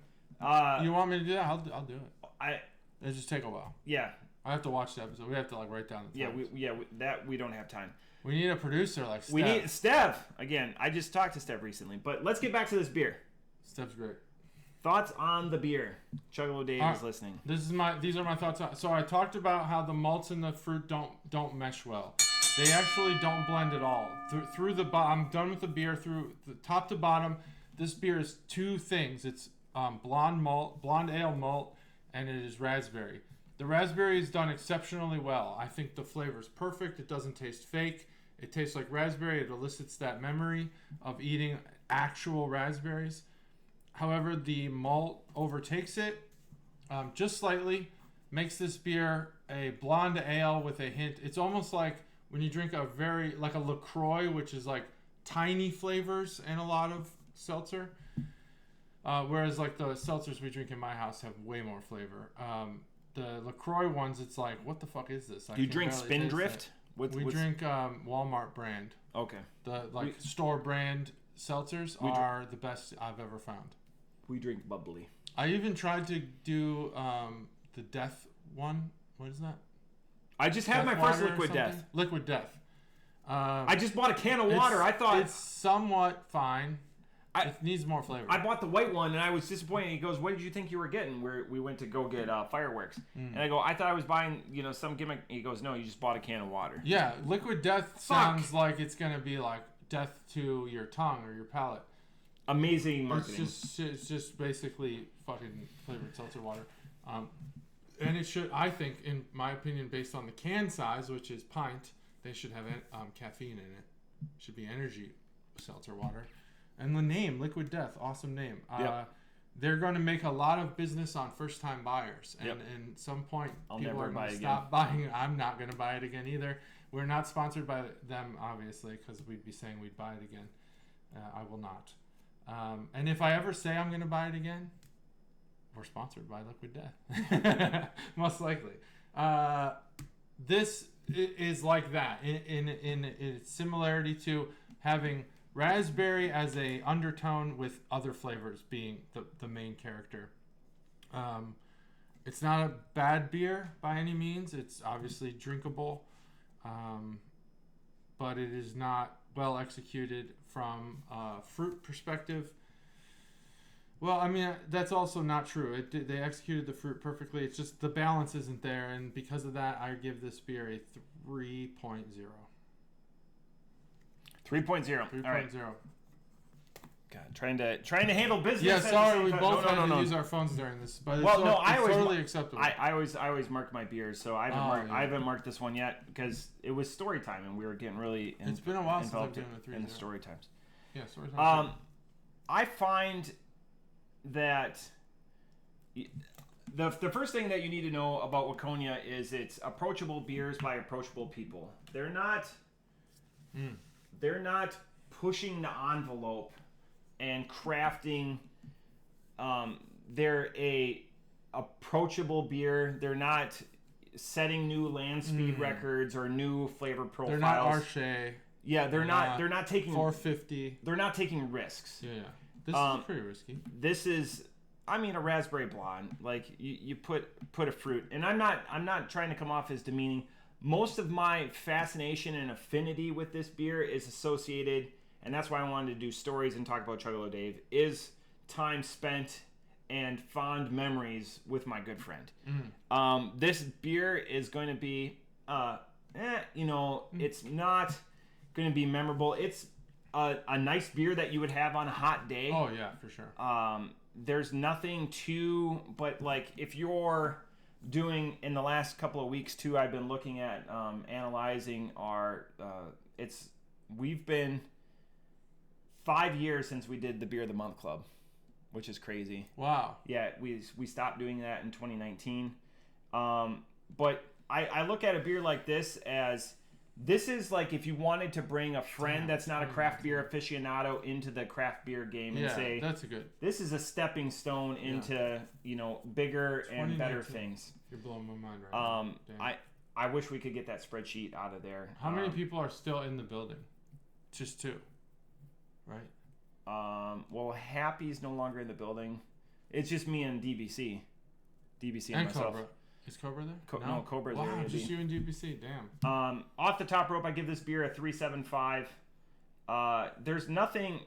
Yeah. Mm-hmm. You want me to do that? I'll do it. It'll just take a while. Yeah. I have to watch the episode. We have to write down the times. We don't have time. We need a producer like Steph. We need Steph again. I just talked to Steph recently, but let's get back to this beer. Steph's great. Thoughts on the beer? Chuggalo Dave is listening. These are my thoughts on. So I talked about how the malts and the fruit don't mesh well. They actually don't blend at all. Through the I'm done with the beer through the top to bottom. This beer is two things. It's blonde ale malt, and it is raspberry. The raspberry is done exceptionally well. I think the flavor is perfect. It doesn't taste fake. It tastes like raspberry. It elicits that memory of eating actual raspberries. However, the malt overtakes it just slightly, makes this beer a blonde ale with a hint. It's almost like when you drink a LaCroix, which is like tiny flavors in a lot of seltzer. Whereas like the seltzers we drink in my house have way more flavor. The LaCroix ones, it's like, what the fuck is this? Do you drink Spindrift? We drink Walmart brand. Okay. The store brand seltzers are the best I've ever found. We drink bubbly. I even tried to do the Death one. What is that? I just had my first Liquid Death. Liquid Death. I just bought a can of water. I thought it's somewhat fine. It needs more flavor. I bought the white one, and I was disappointed. He goes, "What did you think you were getting?" We went to go get fireworks, and I go, "I thought I was buying some gimmick." He goes, "No, you just bought a can of water." Yeah, Liquid Death sounds like it's gonna be like death to your tongue or your palate. Amazing marketing. It's just basically fucking flavored seltzer water. And it should, I think, in my opinion, based on the can size, which is pint, they should have caffeine in it. Should be energy seltzer water. And the name, Liquid Death, awesome name. Yep. They're going to make a lot of business on first-time buyers. And at some point, people are going to stop buying. I'm not going to buy it again either. We're not sponsored by them, obviously, because we'd be saying we'd buy it again. I will not. And if I ever say I'm going to buy it again, we're sponsored by Liquid Death. Most likely. This is like that in its similarity to having raspberry as a undertone with other flavors being the main character. It's not a bad beer by any means. It's obviously drinkable, but it is not well executed from a fruit perspective. Well, I mean, that's also not true. They executed the fruit perfectly. It's just the balance isn't there, and because of that, I give this beer a 3.0. 3.0. All right. 3.0. God, trying to handle business. Yeah, at the sorry, same we time. both had to use our phones during this, but it's, I always totally acceptable. I always mark my beers, so I haven't marked this one yet because it was story time and we were getting really it's been a while since I've done a 3.0 in the story times. Yeah, story times. I find that the first thing that you need to know about Waconia is it's approachable beers by approachable people. They're not pushing the envelope and crafting. They're a approachable beer. They're not setting new land speed records or new flavor profiles. They're not Arche. Yeah, they're not taking 450. They're not taking risks. Yeah. This is pretty risky. This is, I mean, a raspberry blonde. Like you put a fruit, and I'm not trying to come off as demeaning. Most of my fascination and affinity with this beer is associated, and that's why I wanted to do stories and talk about Chuggalo Dave, is time spent and fond memories with my good friend. This beer is going to be, it's not going to be memorable. It's a nice beer that you would have on a hot day. Oh yeah, for sure. There's nothing too, but like if you're doing in the last couple of weeks too, I've been looking at analyzing our. We've been 5 years since we did the Beer of the Month Club, which is crazy. Wow. Yeah, we stopped doing that in 2019. But I look at a beer like this as. This is like if you wanted to bring a friend that's not a craft beer aficionado into the craft beer game and say, that's a good. This is a stepping stone into, bigger and better things. You're blowing my mind right now. I wish we could get that spreadsheet out of there. How many people are still in the building? Just 2, right? Well, Happy's no longer in the building. It's just me and DBC. DBC and myself. Cobra. Is Cobra there? No, Cobra's there. Wow, just you and DBC. Damn. Off the top rope, I give this beer a 3.75. There's nothing.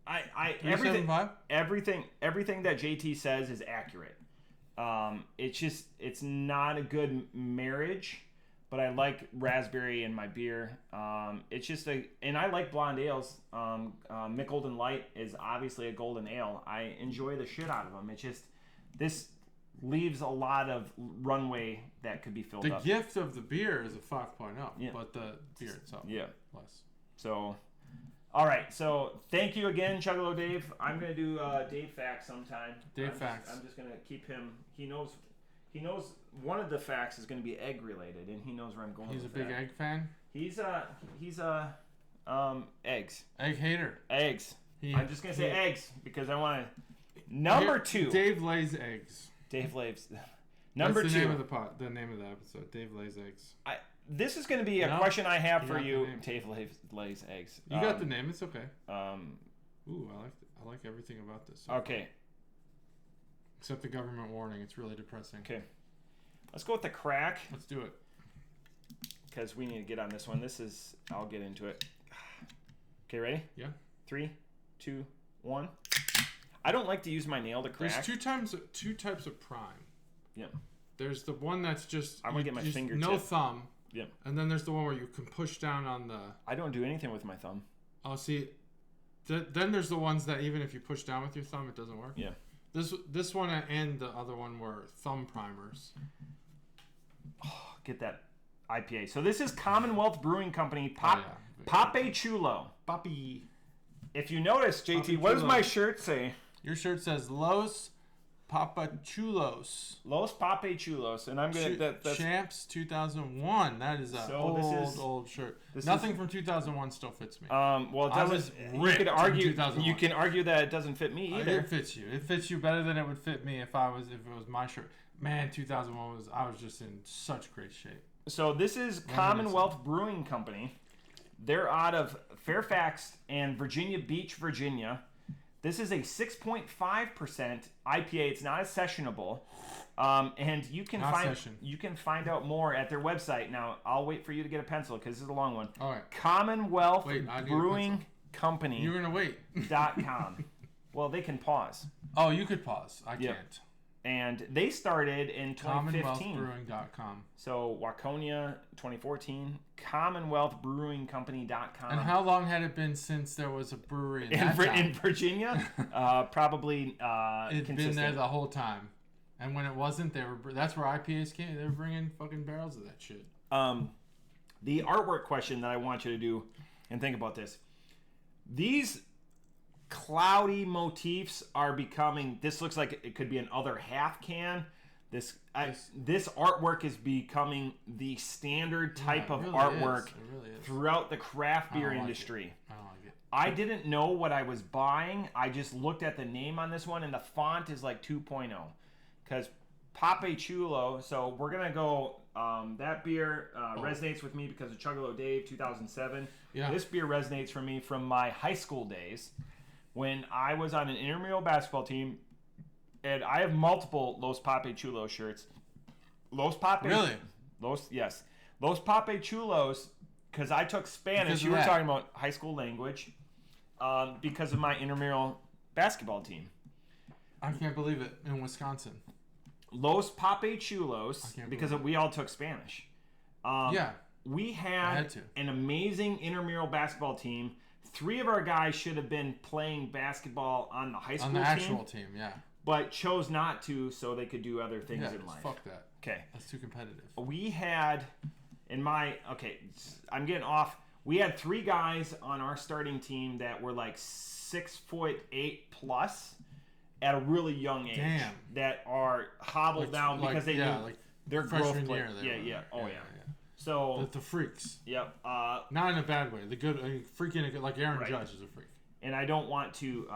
3.75? Everything that JT says is accurate. It's not a good marriage, but I like raspberry in my beer. And I like blonde ales. Mick Golden Light is obviously a golden ale. I enjoy the shit out of them. It's just this leaves a lot of runway that could be filled up. The gift of the beer is a 5.0, but the beer itself, less. So, all right. So, thank you again, Chuggalo Dave. I'm gonna do Dave Facts sometime. Facts. I'm just gonna keep him. He knows. One of the facts is gonna be egg related, and he knows where I'm going. He's a with big that. egg fan. He's eggs. Egg hater. Eggs. I'm just gonna say eggs because I want to. Number 2. Dave lays eggs. Dave lays. Number 2. The name of the name of the episode. Dave lays eggs. This is going to be a question I have for you. Dave lays eggs. You got the name. It's okay. Ooh, I like everything about this. Okay. Except the government warning. It's really depressing. Okay. Let's go with the crack. Let's do it. Because we need to get on this one. I'll get into it. Okay, ready? Yeah. 3, 2, 1. I don't like to use my nail to crack. There's two types of prime. Yep. There's the one that's just I'm gonna get my fingertip. no thumb. Yep. And then there's the one where you can push down on the. I don't do anything with my thumb. Oh, see, then there's the ones that even if you push down with your thumb, it doesn't work. Yeah. This one and the other one were thumb primers. Oh, get that IPA. So this is Commonwealth Brewing Company. Papi Chulo. Papi. If you notice, JT, Papi what does Chulo. my shirt say? Your shirt says Los Papi Chulos. Los Papi Chulos, and I'm gonna that's Champs 2001. That is a old shirt. Nothing from 2001 still fits me. Well, it doesn't. You could argue. You can argue that it doesn't fit me either. It fits you. It fits you better than it would fit me if it was my shirt. Man, 2001 I was just in such great shape. So this is Commonwealth Brewing Company. They're out of Fairfax and Virginia Beach, Virginia. This is a 6.5% IPA. It's not a sessionable. And you can find out more at their website. Now, I'll wait for you to get a pencil because this is a long one. All right. Commonwealth Brewing Company. You're going to wait. .com. Well, they can pause. Oh, you could pause. I can't. And they started in 2015. CommonwealthBrewing.com. So, Waconia 2014, CommonwealthBrewingCompany.com. And how long had it been since there was a brewery in Virginia? Probably It's been there the whole time. And when it wasn't, that's where IPAs came. They were bringing fucking barrels of that shit. The artwork question that I want you to do, and think about this. These cloudy motifs are becoming, this looks like it could be another half can. This artwork is becoming the standard type of artwork throughout the craft beer industry. I don't like it. I didn't know what I was buying. I just looked at the name on this one, and the font is like 2.0. Because Papi Chulo, so we're going to go, that beer resonates with me because of Chuggalo Dave, 2007. Yeah. This beer resonates for me from my high school days when I was on an intramural basketball team, and I have multiple Los Papi Chulo shirts. Really? Yes. Los Papi Chulos, because I took Spanish. You were talking about high school language, because of my intramural basketball team. I can't believe it. In Wisconsin. Los Papi Chulos, because we all took Spanish. We had an amazing intramural basketball team. 3 of our guys should have been playing basketball on the high school team. On the actual team, yeah. But chose not to so they could do other things in life. Fuck that. Okay. That's too competitive. We had, I'm getting off. We had 3 guys on our starting team that were like 6'8" plus at a really young age. Damn. That are hobbled down because they're growth players. Yeah. So the freaks. Yep. Not in a bad way. The good, freaking like Aaron Judge is a freak. And I don't want to.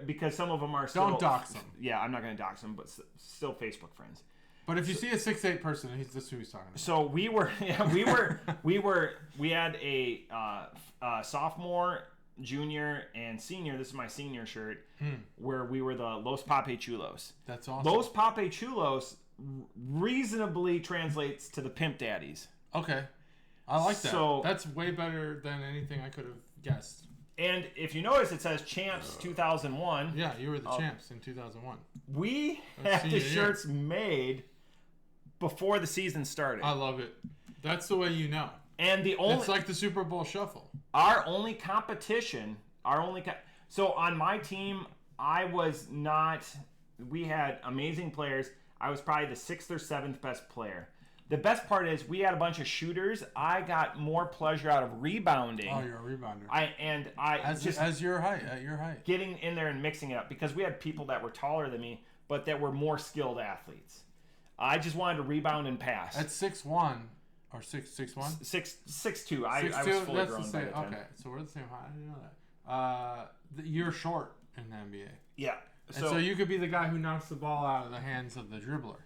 Because some of them are still. Don't dox them. Yeah, I'm not going to dox them, but still Facebook friends. But if you see a 6'8" person, that's who he's talking about. So we had a sophomore, junior, and senior. This is my senior shirt, where we were the Los Papi Chulos. That's awesome. Los Papi Chulos reasonably translates to the Pimp Daddies. Okay, I like that. So that's way better than anything I could have guessed. And if you notice, it says Champs 2001. Yeah, you were the champs in 2001. We had the shirts made before the season started. I love it. That's the way you know. And it's like the Super Bowl shuffle. Our only competition, so on my team, we had amazing players. I was probably the 6th or 7th best player. The best part is we had a bunch of shooters. I got more pleasure out of rebounding. Oh, you're a rebounder. At your height. Getting in there and mixing it up because we had people that were taller than me, but that were more skilled athletes. I just wanted to rebound and pass. At 6'1" or 6'1"? 6'2". I was fully grown by the time. Okay, so we're the same height. I didn't know that. You're short in the NBA. Yeah. So you could be the guy who knocks the ball out of the hands of the dribbler.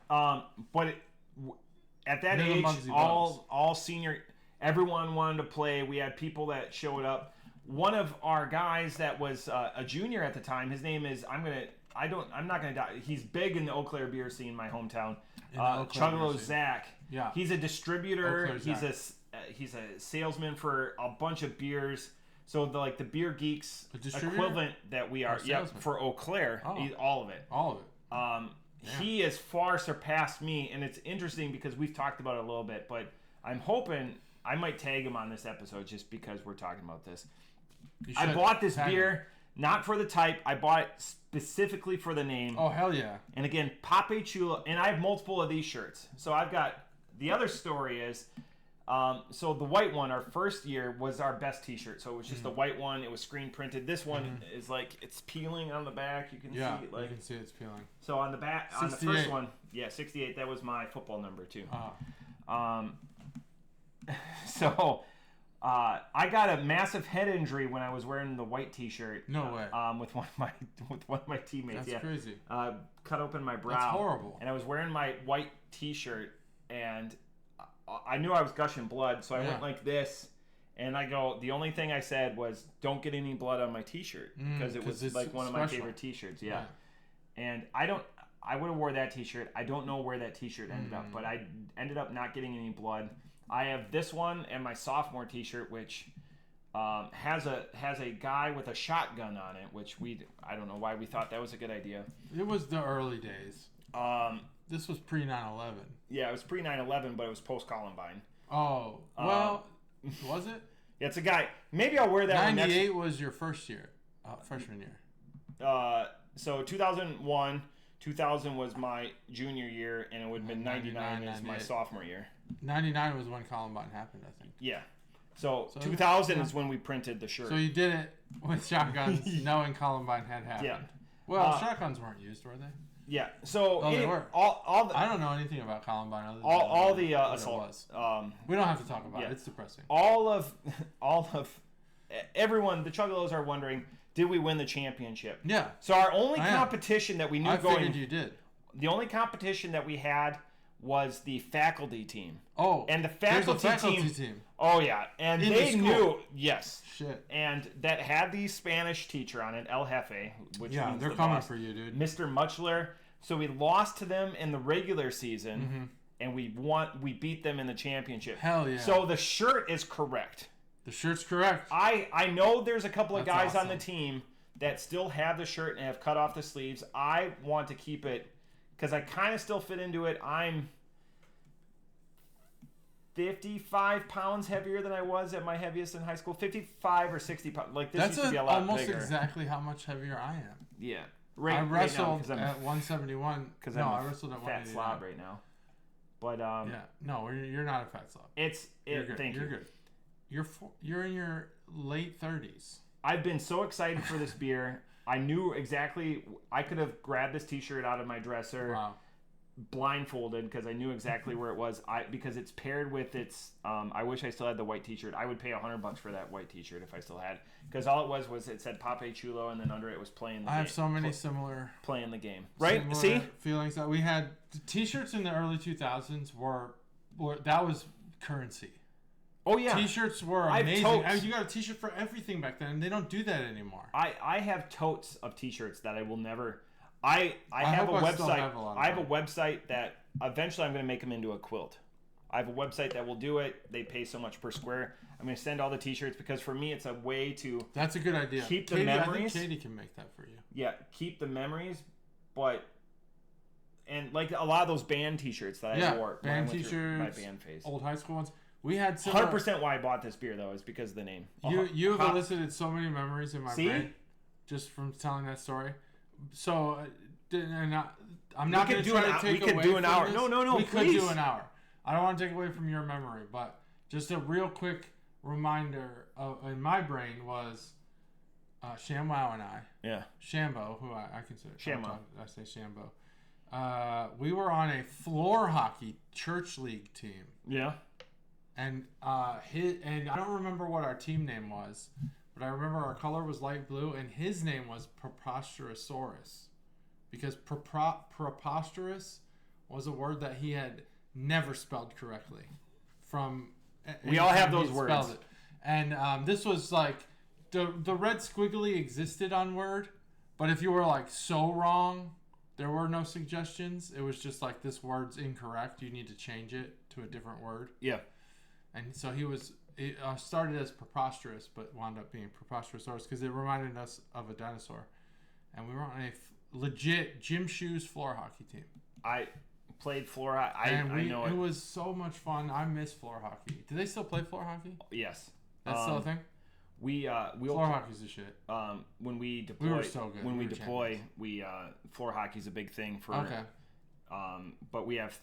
At that age, all senior, everyone wanted to play. We had people that showed up. One of our guys that was a junior at the time, his name is I'm not gonna die. He's big in the Eau Claire beer scene in my hometown. Chuggalos Zach. Yeah. He's a distributor. He's a salesman for a bunch of beers. So the beer geeks equivalent that we are. For Eau Claire, all of it. He has far surpassed me, and it's interesting because we've talked about it a little bit, but I'm hoping I might tag him on this episode just because we're talking about this. I bought this beer not for the type. I bought it specifically for the name. Oh, hell yeah. And again, Papi Chulo, and I have multiple of these shirts. So I've got, the other story is, so the white one, our first year, was our best t-shirt. So it was just the white one. It was screen printed. This one is it's peeling on the back. You can see it. You can see it's peeling. So on the back, 68. On the first one, 68, that was my football number too. So I got a massive head injury when I was wearing the white t-shirt. No way. With one of my teammates. That's crazy. Cut open my brow. That's horrible. And I was wearing my white t-shirt, and I knew I was gushing blood, so I Yeah. went like this. And I go, the only thing I said was, don't get any blood on my t-shirt. Because it was like one of my favorite t-shirts. Yeah. And I would have wore that t-shirt. I don't know where that t-shirt ended up, but I ended up not getting any blood. I have this one and my sophomore t-shirt, which has a guy with a shotgun on it, which I don't know why we thought that was a good idea. It was the early days. This was pre 9/11. Yeah, it was pre 9/11, but it was post Columbine. Oh, well, was it? Yeah, it's a guy. Maybe I'll wear that. 98 was your first year, freshman year. So 2001, 2000 was my junior year, and it would have been 99 as my sophomore year. 99 was when Columbine happened, I think. Yeah. So 2000 is when we printed the shirt. So you did it with shotguns, knowing Columbine had happened. Yeah. Well, shotguns weren't used, were they? Yeah. So they were. All the, I don't know anything about Columbine other than all the assault. We don't have to talk about it. It's depressing. All of everyone, the Chuggalos are wondering, did we win the championship? Yeah. So our only competition that we knew I figured you did. The only competition that we had was the faculty team. Oh. And the faculty team. Oh yeah, and they knew. Yes. Shit. And that had the Spanish teacher on it, El Jefe, which means they're coming for you, dude. Mr. Muchler. So we lost to them in the regular season, and we beat them in the championship. Hell yeah. So the shirt is correct. The shirt's correct. I know there's a couple of guys on the team that still have the shirt and have cut off the sleeves. I want to keep it because I kind of still fit into it. I'm 55 pounds heavier than I was at my heaviest in high school. 55 or 60 pounds. Like, this used to be a lot almost bigger. Exactly how much heavier I am. Yeah. I wrestled at 171. I wrestled at 189. Fat slob right now. But no, you're not a fat slob. You're good. Thank you. You're good. You're in your late 30s. I've been so excited for this beer. I knew exactly. I could have grabbed this T-shirt out of my dresser, blindfolded, because I knew exactly where it was. Because it's paired with its. I wish I still had the white T-shirt. I would pay $100 for that white T-shirt if I still had. Because all it was it said Papi Chulo, and then under it was playing the game. I have so many similar playing the game. Right? See feelings that we had. The T-shirts in the early 2000s were that was currency. Oh yeah, T-shirts were amazing. You got a T-shirt for everything back then, and they don't do that anymore. I have totes of T-shirts that I will never. I have a website. I have a website that eventually I'm going to make them into a quilt. I have a website that will do it. They pay so much per square. I'm going to send all the T-shirts because for me it's a way to. That's a good idea. Keep the memories. I think Katie can make that for you. Yeah, keep the memories, and like a lot of those band T-shirts that I wore. Band T-shirts. My band phase. Old high school ones. We had 100% why I bought this beer though is because of the name. You've elicited so many memories in my brain just from telling that story. So, I'm not going to try to take away. We could do an hour. This. No, we please. could do an hour. I don't want to take away from your memory, but just a real quick reminder in my brain was ShamWow and I. Yeah. Shambo, who I consider. Shambo. I say Shambo. We were on a floor hockey church league team. Yeah. And and I don't remember what our team name was, but I remember our color was light blue, and his name was Preposterosaurus, because preposterous was a word that he had never spelled correctly. We all have those words. It. And this was like the red squiggly existed on Word, but if you were like so wrong, there were no suggestions. It was just like, this word's incorrect. You need to change it to a different word. Yeah. And so it started as preposterous, but wound up being Preposterosaurus because it reminded us of a dinosaur. And we were on a legit gym shoes floor hockey team. I played floor hockey. I know it. It was so much fun. I miss floor hockey. Do they still play floor hockey? Yes. That's still a thing? Floor hockey's the shit. When we deploy, we were so good. When we deploy, floor hockey's a big thing for. Okay. But we have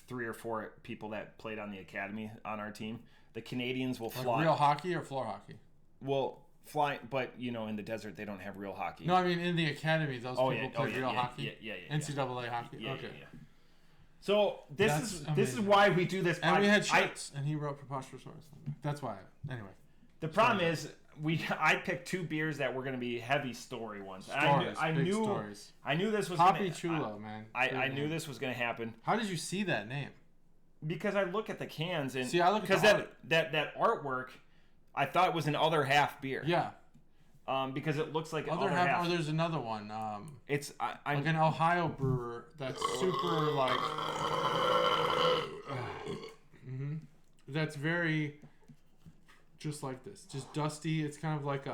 3 or 4 people that played on the academy on our team. The Canadians will fly. Real hockey or floor hockey? Well, fly, but in the desert they don't have real hockey. No, I mean in the academy, those people play real hockey. Yeah. NCAA hockey. Yeah, okay. Yeah. So this is why we do this. And we had shirts, and he wrote Preposterosaurus. That's why. Anyway. The problem is I picked 2 beers that were going to be heavy story ones. Stories, I knew this was Papi Chulo, man. I knew this was going to happen. How did you see that name? because I look at the cans and See, I look at because the art. that artwork, I thought it was an other half beer. Yeah. Because it looks like Other half. Or there's another one. It's like an Ohio brewer that's super like. That's very. Just like this, just dusty. It's kind of like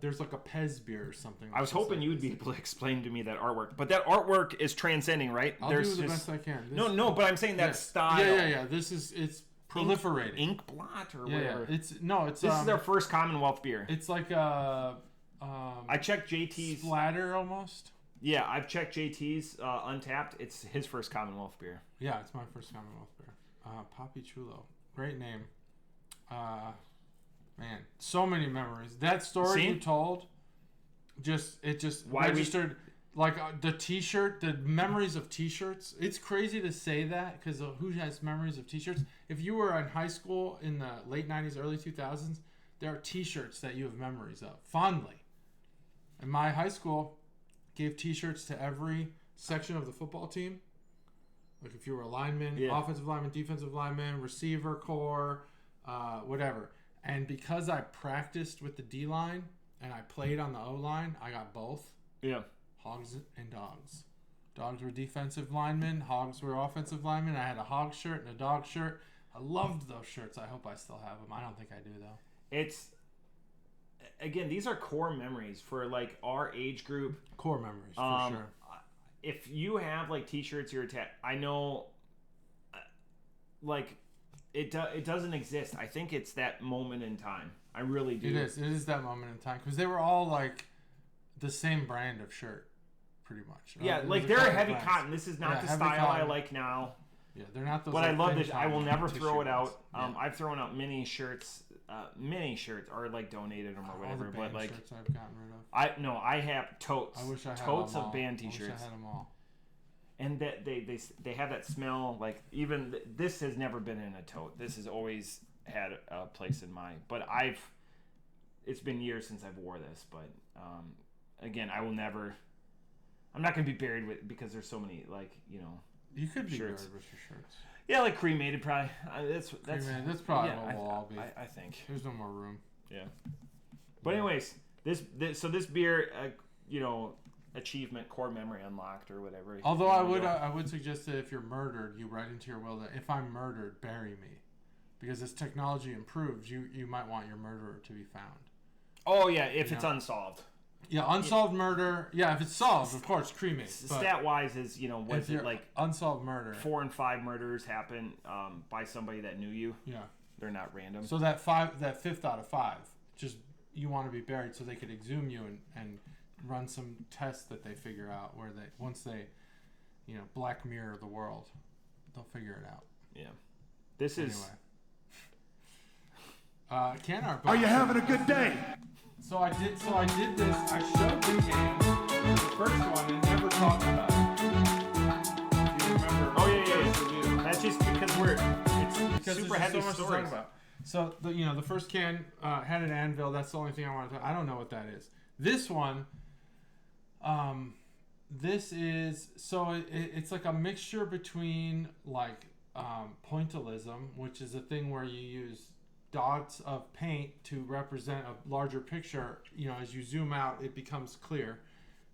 there's like a Pez beer or something. I was hoping like you'd be able to explain to me that artwork, but that artwork is transcending, right? I'll do the best I can. No, but I'm saying that style. Yeah. It's proliferating. Ink blot or whatever. Yeah. This is their first Commonwealth beer. It's like I checked JT's splatter almost. Yeah, I've checked JT's Untapped. It's his first Commonwealth beer. Yeah, it's my first Commonwealth beer. Papi Chulo, great name. Man, so many memories. That story you told, it just registered like the T-shirt, the memories of T-shirts. It's crazy to say that because who has memories of T-shirts? If you were in high school in the late '90s, early 2000s, there are T-shirts that you have memories of fondly. And my high school gave T-shirts to every section of the football team. Like if you were a lineman, offensive lineman, defensive lineman, receiver, core, whatever. And because I practiced with the D-line and I played on the O-line, I got both. Yeah. Hogs and dogs. Dogs were defensive linemen. Hogs were offensive linemen. I had a hog shirt and a dog shirt. I loved those shirts. I hope I still have them. I don't think I do, though. Again, these are core memories for, like, our age group. Core memories, for sure. If you have, like, T-shirts you're attached... I know, like... It doesn't exist. I think it's that moment in time. I really do. It is that moment in time because they were all like the same brand of shirt, pretty much. Yeah, like they're heavy cotton. This is not the style cotton. I like now. Yeah, they're not those. But I love this. I will never throw it out. I've thrown out mini shirts. Mini shirts or like donated them or whatever. All the band but like shirts I've gotten rid of. I have totes. I wish I had totes them all. Of band T-shirts. I wish I had them all. And that they have that smell. Like even this has never been in a tote. This has always had a place in my. But it's been years since I've wore this. But again, I will never. I'm not gonna be buried with because there's so many You could be shirts. buried with your shirts. Yeah, like cremated probably. That's probably what we'll all be. I think there's no more room. Yeah. But anyways, this beer, achievement, core memory unlocked or whatever. Although I would suggest that if you're murdered, you write into your will that if I'm murdered, bury me, because as technology improves, you might want your murderer to be found. Oh yeah, if it's unsolved. Yeah, unsolved murder. Yeah, if it's solved, of course, cremate. Stat wise is what's it like? Unsolved murder. 4 and 5 murders happen by somebody that knew you. Yeah, they're not random. So that fifth out of 5, just you want to be buried so they could exhume you and run some tests that they figure out where once they Black Mirror the world, they'll figure it out. Yeah, this is can art. Are you having a good day? So I did this. I showed the can, the first one, and never talked about it. You remember? Oh yeah. That's just because it's super heavy so much stories. to talk about. So the first can had an anvil. That's the only thing I wanted to. I don't know what that is. This one, this is it's like a mixture between like pointillism, which is a thing where you use dots of paint to represent a larger picture. As you zoom out, it becomes clear.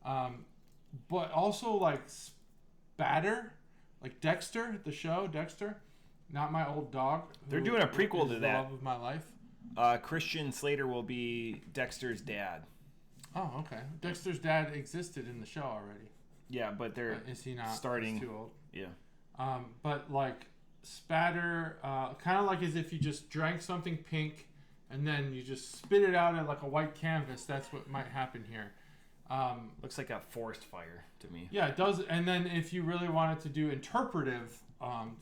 But also like spatter, like Dexter, the show Dexter, not my old dog. They're doing a prequel to that. The love of my life. Christian Slater will be Dexter's dad. Oh, okay. Dexter's dad existed in the show already. Yeah, but is he not starting? He's too old. Yeah. But like spatter, kind of like as if you just drank something pink and then you just spit it out at like a white canvas. That's what might happen here. Looks like a forest fire to me. Yeah, it does. And then if you really wanted to do interpretive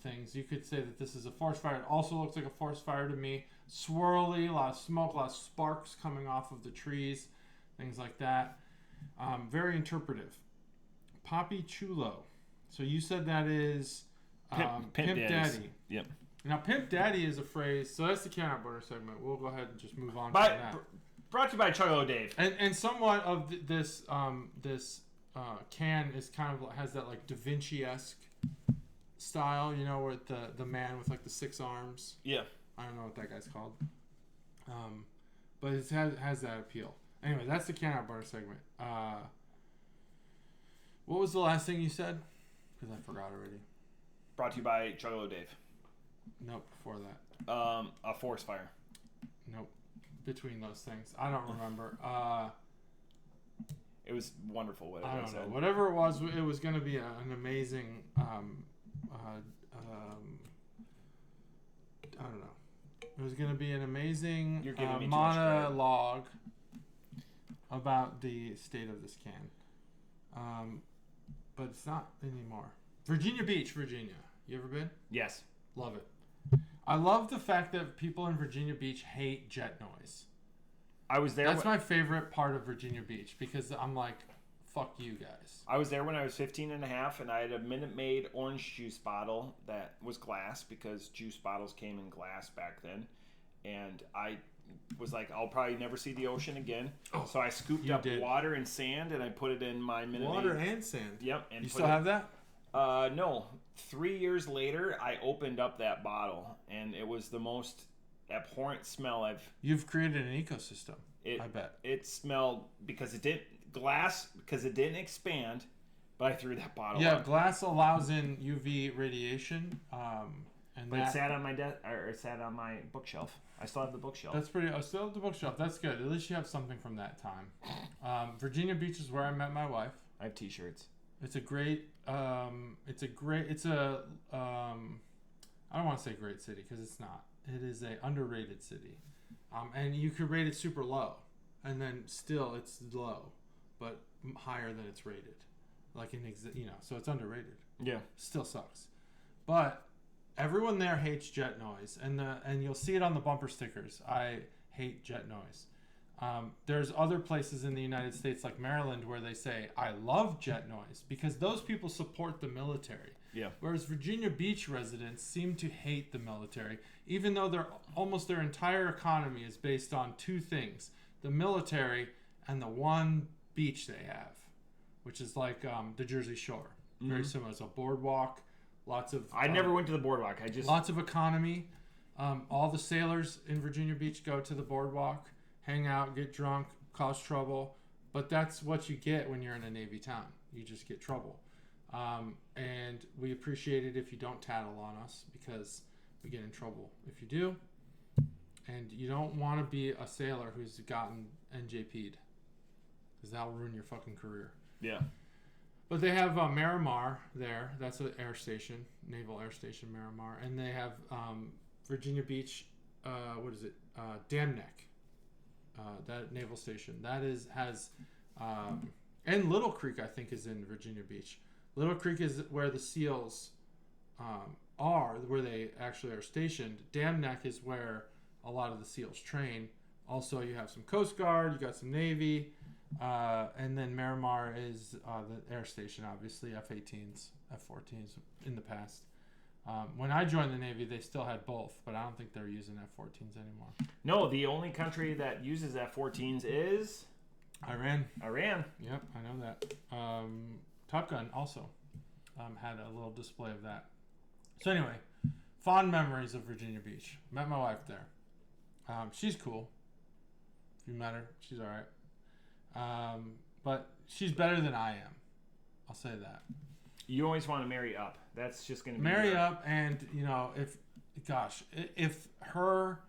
things, you could say that this is a forest fire. It also looks like a forest fire to me. Swirly, a lot of smoke, a lot of sparks coming off of the trees, things like that. Very interpretive. Papi Chulo. So you said that is Pimp Daddy. Yep. Now, Pimp Daddy is a phrase. So that's the can out burner segment. We'll go ahead and just move on to that. Brought to you by Chuggalo Dave. And somewhat of this can is kind of has that like Da Vinci-esque style, you know, with the man with like the 6 arms. Yeah. I don't know what that guy's called. But it has that appeal. Anyway, that's the can out burner segment. What was the last thing you said? Because I forgot already. Brought to you by Chuggalo Dave. Nope, before that. A forest fire. Nope. Between those things. I don't remember. It was wonderful. What I don't know. Whatever it was going to be an amazing. I don't know. It was going to be an amazing monologue about the state of this can. But it's not anymore. Virginia Beach, Virginia. You ever been? Yes. Love it. I love the fact that people in Virginia Beach hate jet noise. I was there. That's my favorite part of Virginia Beach because I'm like, fuck you guys. I was there when I was 15 and a half, and I had a Minute Maid orange juice bottle that was glass because juice bottles came in glass back then. And I was like, I'll probably never see the ocean again. Oh, so I scooped up water and sand, and I put it in my Minute Maid. Water and sand? Yep. And you still have that? No. 3 years later, I opened up that bottle, and it was the most abhorrent smell You've created an ecosystem. I bet it smelled because it didn't expand, but I threw that bottle. Yeah, up. Glass allows in UV radiation, but it sat on my it sat on my bookshelf. I still have the bookshelf. That's pretty. I still have the bookshelf. That's good. At least you have something from that time. Virginia Beach is where I met my wife. I have T-shirts. It's a great. I don't want to say great city because it's not. It is a underrated city, and you could rate it super low, and then still it's low, but higher than it's rated, like so it's underrated. Yeah, still sucks, but everyone there hates jet noise, and you'll see it on the bumper stickers. I hate jet noise. There's other places in the United States like Maryland where they say I love jet noise because those people support the military. Yeah. Whereas Virginia Beach residents seem to hate the military, even though almost their entire economy is based on 2 things: the military and the one beach they have, which is like the Jersey Shore. Mm-hmm. Very similar. It's a boardwalk. Lots of. I never went to the boardwalk. Lots of economy. All the sailors in Virginia Beach go to the boardwalk, hang out, get drunk, cause trouble. But that's what you get when you're in a Navy town. You just get trouble. And we appreciate it if you don't tattle on us because we get in trouble if you do. And you don't want to be a sailor who's gotten NJP'd because that will ruin your fucking career. Yeah. But they have Miramar there. That's an air station, Naval Air Station Miramar. And they have Virginia Beach, Dam Neck, that naval station. That has, and Little Creek, I think, is in Virginia Beach. Little Creek is where the SEALs are, where they actually are stationed. Dam Neck is where a lot of the SEALs train. Also, you have some Coast Guard, you got some Navy, and then Miramar is the air station, obviously, F-18s, F-14s in the past. When I joined the Navy, they still had both, but I don't think they're using F-14s anymore. No, the only country that uses F-14s is... Iran. Yep, I know that. Top Gun also had a little display of that. So anyway, fond memories of Virginia Beach. Met my wife there. She's cool. If you met her, she's all right. But she's better than I am. I'll say that. You always want to marry up. That's just going to be... Marry up, and, if her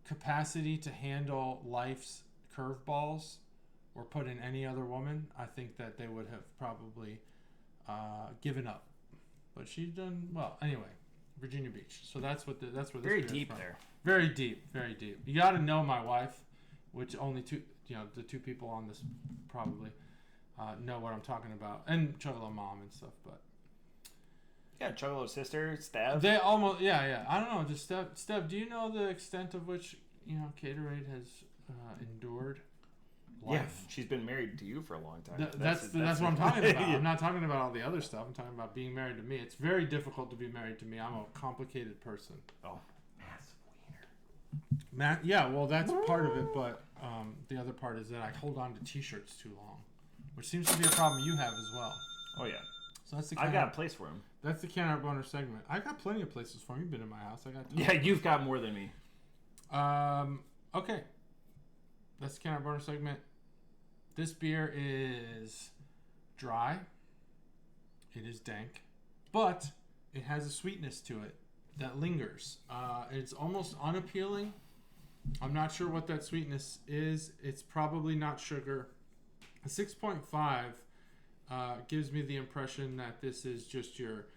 capacity to handle life's curveballs were put in any other woman, I think that they would have probably given up. But she's done well. Anyway, Virginia Beach. So that's where this very deep from. There. Very deep, very deep. You got to know my wife, which only the 2 people on this probably know what I'm talking about, and Chuggalo mom and stuff. But yeah, Chuggalo sister, Steph. They almost I don't know. Just Steph. Do you know the extent of which Caterade has endured? Life. Yeah, she's been married to you for a long time. That's what I'm talking about. I'm not talking about all the other stuff. I'm talking about being married to me. It's very difficult to be married to me. I'm a complicated person. Oh, massive wiener. Yeah, well, that's part of it, but the other part is that I hold on to T-shirts too long, which seems to be a problem you have as well. Oh, yeah. So that's the I got a place for him. That's the can art boner segment. I got plenty of places for him. You've been in my house. I got. Yeah, you've got more than me. Okay. That's the can art boner segment. This beer is dry. It is dank, but it has a sweetness to it that lingers. It's almost unappealing. I'm not sure what that sweetness is. It's probably not sugar. A 6.5 gives me the impression that this is just your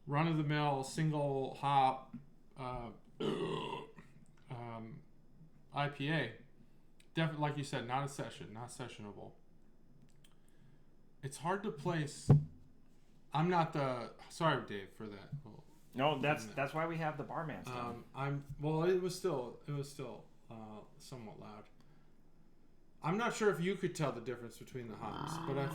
run-of-the-mill single hop IPA. Definitely, like you said, not sessionable. It's hard to place. I'm not the sorry, Dave, for that. No, that's why we have the barman stuff. It was still somewhat loud. I'm not sure if you could tell the difference between the hops, but I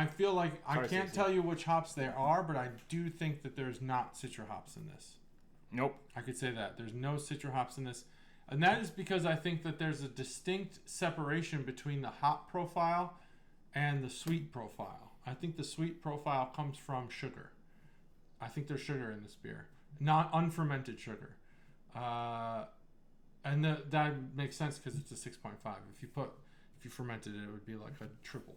feel like I can't tell you which hops there are, but I do think that there's not Citra hops in this. Nope. I could say that. There's no Citra hops in this. And that is because I think that there's a distinct separation between the hop profile and the sweet profile. I think the sweet profile comes from sugar. I think there's sugar in this beer, not unfermented sugar. And that makes sense because it's a 6.5. If you fermented it, it would be like a triple.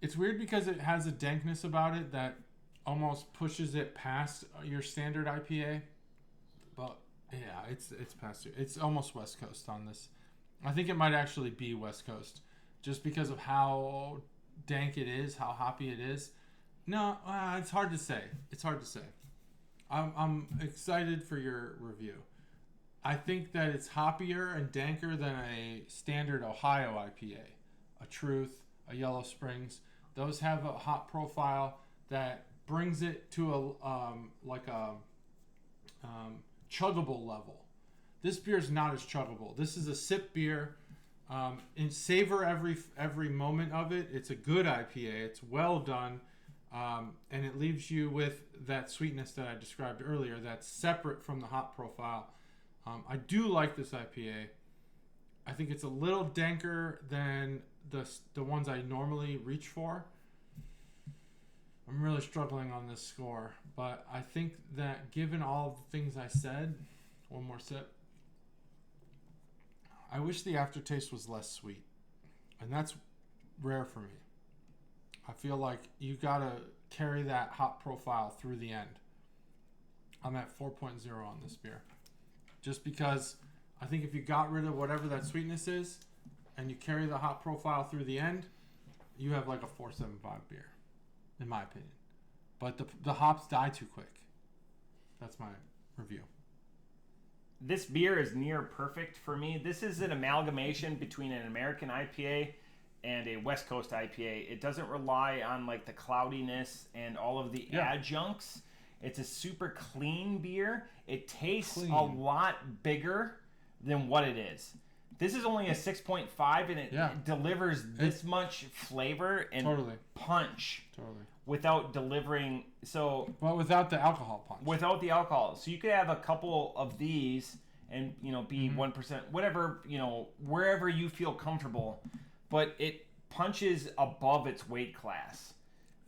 It's weird because it has a dankness about it that almost pushes it past your standard IPA. But yeah, it's past it. It's almost West Coast on this. I think it might actually be West Coast just because of how dank it is, how hoppy it is. No, it's hard to say. I'm excited for your review. I think that it's hoppier and danker than a standard Ohio IPA. A Truth, a Yellow Springs. Those have a hop profile that brings it to a chuggable level. This beer is not as chuggable. This is a sip beer. And savor every moment of it. It's a good IPA. It's well done. And it leaves you with that sweetness that I described earlier that's separate from the hop profile. I do like this IPA. I think it's a little danker than the ones I normally reach for. I'm really struggling on this score, but I think that given all the things I said, one more sip, I wish the aftertaste was less sweet, and that's rare for me. I feel like you gotta carry that hop profile through the end. I'm at 4.0 on this beer, just because I think if you got rid of whatever that sweetness is, and you carry the hop profile through the end, you have like a 4.75 beer, in my opinion. But the hops die too quick. That's my review. This beer is near perfect for me. This is an amalgamation between an American IPA and a West Coast IPA. It doesn't rely on like the cloudiness and all of the adjuncts. It's a super clean beer. It tastes a lot bigger than what it is. This is only a 6.5 and it delivers this much flavor and punch. Without delivering, but without the alcohol punch. Without the alcohol. So you could have a couple of these and, be 1%, whatever, wherever you feel comfortable. But it punches above its weight class.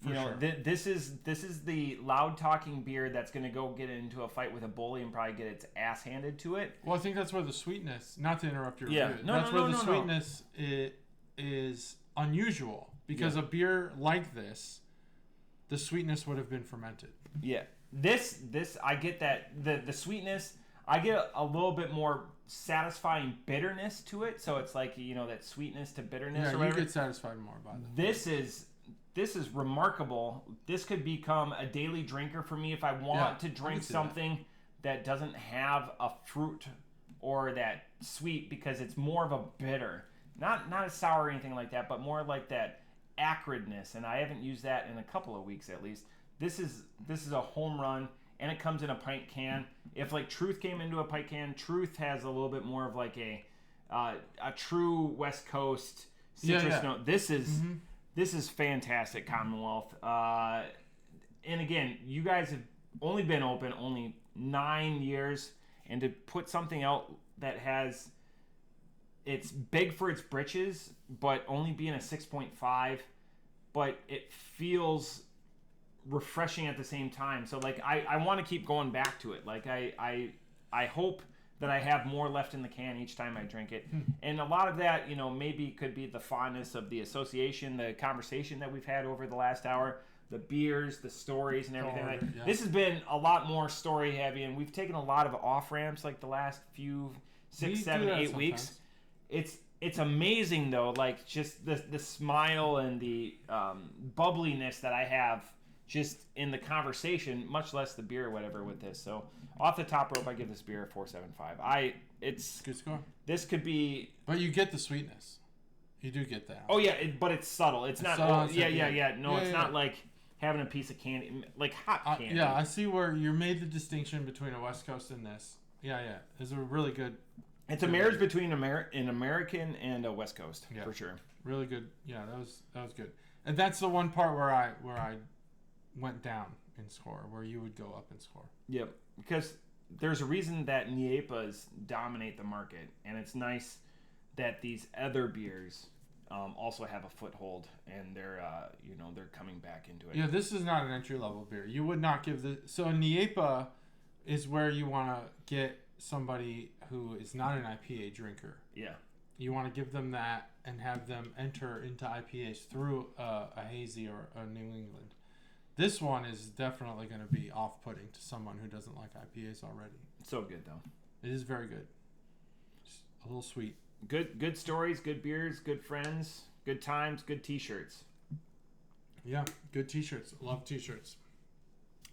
This is the loud talking beer that's going to go get into a fight with a bully and probably get its ass handed to it. Well, I think that's where the sweetness, not to interrupt your review, the sweetness is unusual because a beer like this, the sweetness would have been fermented. Yeah. This I get that the sweetness, I get a little bit more satisfying bitterness to it. So it's like, that sweetness to bitterness or whatever. You get satisfied more by that. This is remarkable. This could become a daily drinker for me if I want to drink something that doesn't have a fruit or that sweet, because it's more of a bitter. Not a sour or anything like that, but more like that acridness, and I haven't used that in a couple of weeks at least. This is a home run, and it comes in a pint can. If like Truth came into a pint can, Truth has a little bit more of like a true West Coast citrus note. This is fantastic, Commonwealth. And again, you guys have only been open 9 years, and to put something out that has it's big for its britches, but only being a 6.5, but it feels refreshing at the same time. So like I want to keep going back to it. Like I hope that I have more left in the can each time I drink it. And a lot of that, maybe could be the fondness of the association, the conversation that we've had over the last hour, the beers, the stories, and everything. This has been a lot more story heavy, and we've taken a lot of off ramps like the last few 6, 7, 8 weeks. It's amazing though, like just the smile and the bubbliness that I have just in the conversation, much less the beer or whatever with this. So off the top rope, I give this beer a 4.75. It's good score. This could be, but you get the sweetness. You do get that. Oh yeah, but it's subtle. It's not. Subtle, No, it's not like having a piece of candy, like hot candy. Yeah, I see where you made the distinction between a West Coast and this. Yeah. It's a really good. It's a marriage between an American and a West Coast, for sure. Really good. Yeah, that was good. And that's the one part where I went down in score, where you would go up in score. Yep, because there's a reason that Niepas dominate the market, and it's nice that these other beers also have a foothold, and they're coming back into it. Yeah, this is not an entry level beer. You would not give the so Niepa is where you want to get somebody who is not an IPA drinker. Yeah, you want to give them that and have them enter into IPAs through a hazy or a New England. This one is definitely going to be off-putting to someone who doesn't like IPAs already. So good, though. It is very good. Just a little sweet. Good stories, good beers, good friends, good times, good T-shirts. Yeah, good T-shirts. Love T-shirts.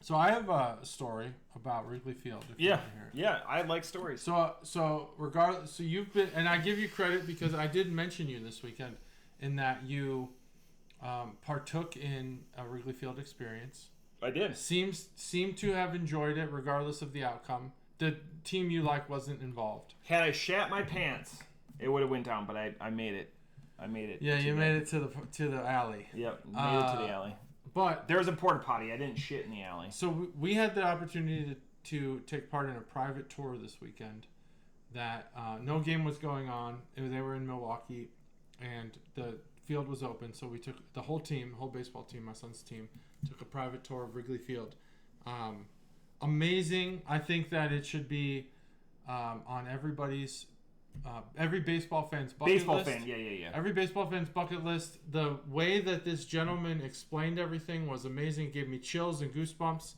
So I have a story about Wrigley Field. If you want to hear it. Yeah, I like stories. So regardless, so you've been, and I give you credit because I did mention you this weekend in that you partook in a Wrigley Field experience. I did. Seemed to have enjoyed it regardless of the outcome. The team you like wasn't involved. Had I shat my pants, it would have went down, but I made it. Yeah, you made it to the alley. Yep, made it to the alley. But there was a porta potty. I didn't shit in the alley. So we had the opportunity to take part in a private tour this weekend. That no game was going on. They were in Milwaukee, and the field was open. So we took the whole baseball team, my son's team, took a private tour of Wrigley Field. Amazing. I think that it should be on everybody's. Every baseball fan's bucket list. Yeah. Every baseball fan's bucket list. The way that this gentleman explained everything was amazing. It gave me chills and goosebumps.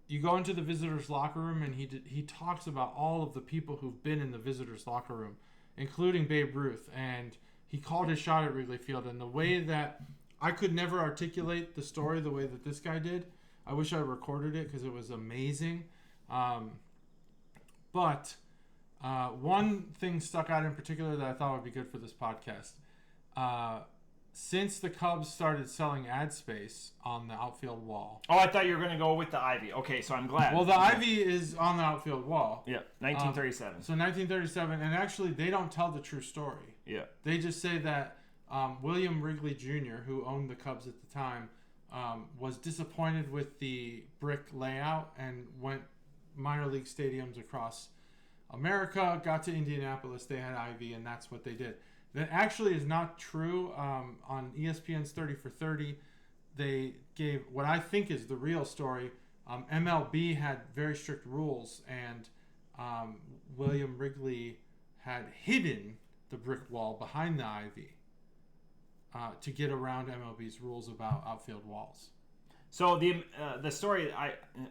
You go into the visitors' locker room, and he talks about all of the people who've been in the visitors' locker room, including Babe Ruth. And he called his shot at Wrigley Field. And the way that I could never articulate the story the way that this guy did. I wish I recorded it because it was amazing. But one thing stuck out in particular that I thought would be good for this podcast. Since the Cubs started selling ad space on the outfield wall. Oh, I thought you were going to go with the ivy. Okay, so I'm glad. Well, the ivy is on the outfield wall. Yeah, 1937. So 1937, and actually they don't tell the true story. Yeah. They just say that William Wrigley Jr., who owned the Cubs at the time, was disappointed with the brick layout and went minor league stadiums across America, got to Indianapolis, they had ivy, and that's what they did. That actually is not true. On ESPN's 30 for 30, they gave what I think is the real story. MLB had very strict rules, and William Wrigley had hidden the brick wall behind the ivy to get around MLB's rules about outfield walls. So the story,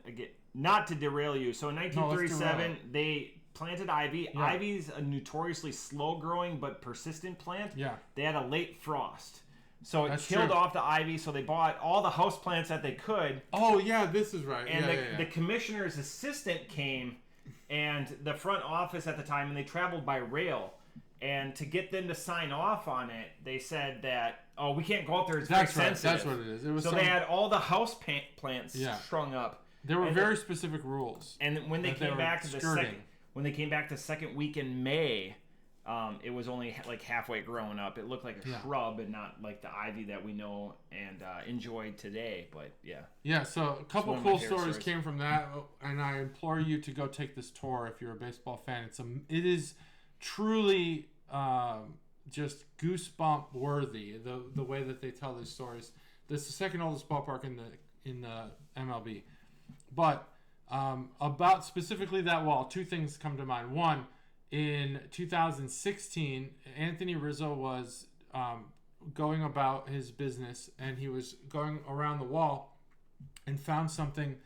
again, not to derail you. So in 1937, they planted ivy. Yeah. Ivy's a notoriously slow-growing but persistent plant. Yeah. They had a late frost. So it That's killed true. off the ivy, so they bought all the house plants that they could. Oh, yeah, this is right. And the commissioner's assistant came, and the front office at the time, and they traveled by rail. And to get them to sign off on it, they said that, we can't go out there. It's very sensitive. That's what it is. It was so they had all the house plants strung up. There were very specific rules. And when they came back to the second week in May, it was only like halfway grown up. It looked like a shrub and not like the ivy that we know and enjoy today. But yeah. Yeah, so a couple cool stories came from that, and I implore you to go take this tour if you're a baseball fan. It is truly just goosebump worthy. The way that they tell these stories. This is the second oldest ballpark in the MLB. But about specifically that wall, two things come to mind. One, in 2016, Anthony Rizzo was going about his business, and he was going around the wall and found something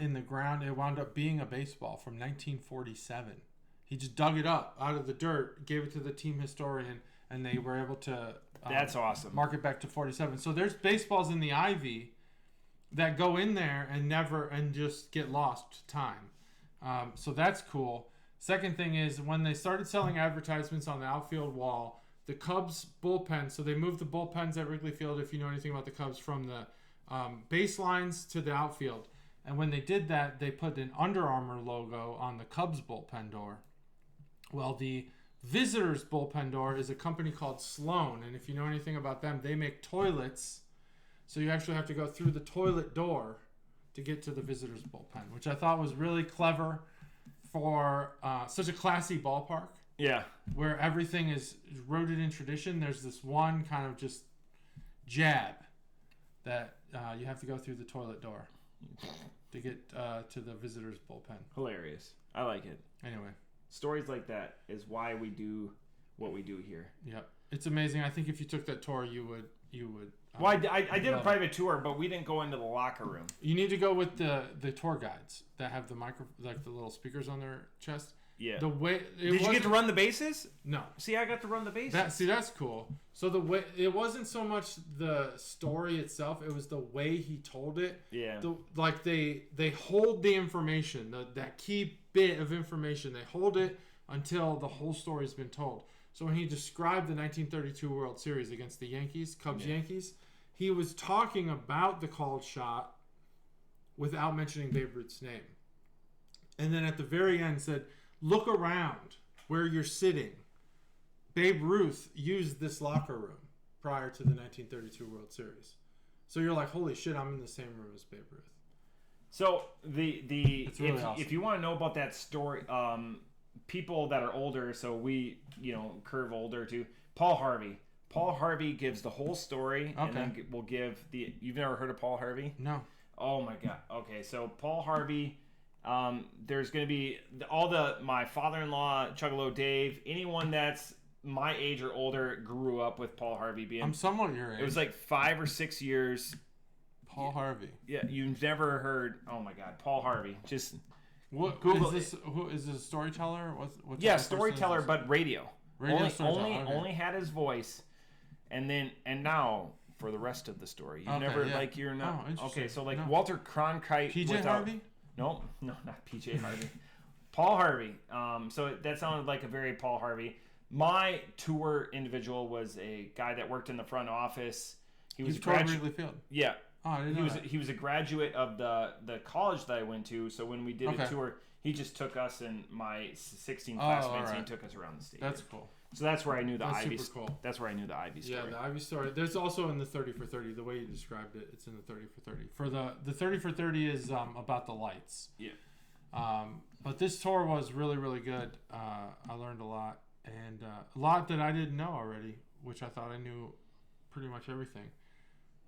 in the ground. It wound up being a baseball from 1947. He just dug it up out of the dirt, gave it to the team historian, and they were able to that's awesome. Mark it back to 47. So there's baseballs in the ivy that go in there and just get lost to time. So that's cool. Second thing is when they started selling advertisements on the outfield wall, the Cubs bullpen, so they moved the bullpens at Wrigley Field, if you know anything about the Cubs, from the baselines to the outfield. And when they did that, they put an Under Armour logo on the Cubs bullpen door. Well, the Visitors bullpen door is a company called Sloan, and if you know anything about them, they make toilets, so you actually have to go through the toilet door to get to the Visitors bullpen, which I thought was really clever for such a classy ballpark. Yeah. Where everything is rooted in tradition. There's this one kind of just jab that you have to go through the toilet door to get to the Visitors bullpen. Hilarious. I like it. Anyway. Stories like that is why we do what we do here. Yep. It's amazing. I think if you took that tour, you would. Well, I did a private tour, but we didn't go into the locker room. You need to go with the tour guides that have the the little speakers on their chest. Yeah. The way did you get to run the bases? No. See, I got to run the bases. That's cool. So the way it wasn't so much the story itself; it was the way he told it. Yeah. They hold the information, that key bit of information. They hold it until the whole story's been told. So when he described the 1932 World Series against the Yankees, Cubs-Yankees, he was talking about the called shot without mentioning Babe Ruth's name. And then at the very end said, look around where you're sitting. Babe Ruth used this locker room prior to the 1932 World Series. So you're like, holy shit, I'm in the same room as Babe Ruth. So it's really awesome. If you want to know about that story, people that are older, so we, curve older too. Paul Harvey gives the whole story, okay. And then we'll give the. You've never heard of Paul Harvey? No. Oh my god. Okay, so Paul Harvey. There's going to be my father-in-law, Chuggalo Dave, anyone that's my age or older grew up with Paul Harvey being. I'm somewhat your age. It was like 5 or 6 years. Paul Harvey. Yeah, you've never heard. Oh my God, Paul Harvey. Just what Google. Who is this a storyteller? What's yeah, storyteller, but radio. Okay. Only had his voice, and now for the rest of the story, you never you're not okay. So Walter Cronkite. PJ Harvey. No, not PJ Harvey. Paul Harvey. So that sounded like a very Paul Harvey. My tour individual was a guy that worked in the front office. He was a graduate. Wrigley Field. Yeah. Oh, I didn't know that. He was a graduate of the college that I went to. So when we did a tour, he just took us and my 16 classmates and he took us around the state. That's cool. So that's where I knew the Ivy. Super cool. That's where I knew the Ivy story. Yeah, the Ivy story. There's also in the 30 for 30. The way you described it, it's in the 30 for 30. For the 30 for 30 is about the lights. Yeah. But this tour was really, really good. I learned a lot. And a lot that I didn't know already, which I thought I knew pretty much everything.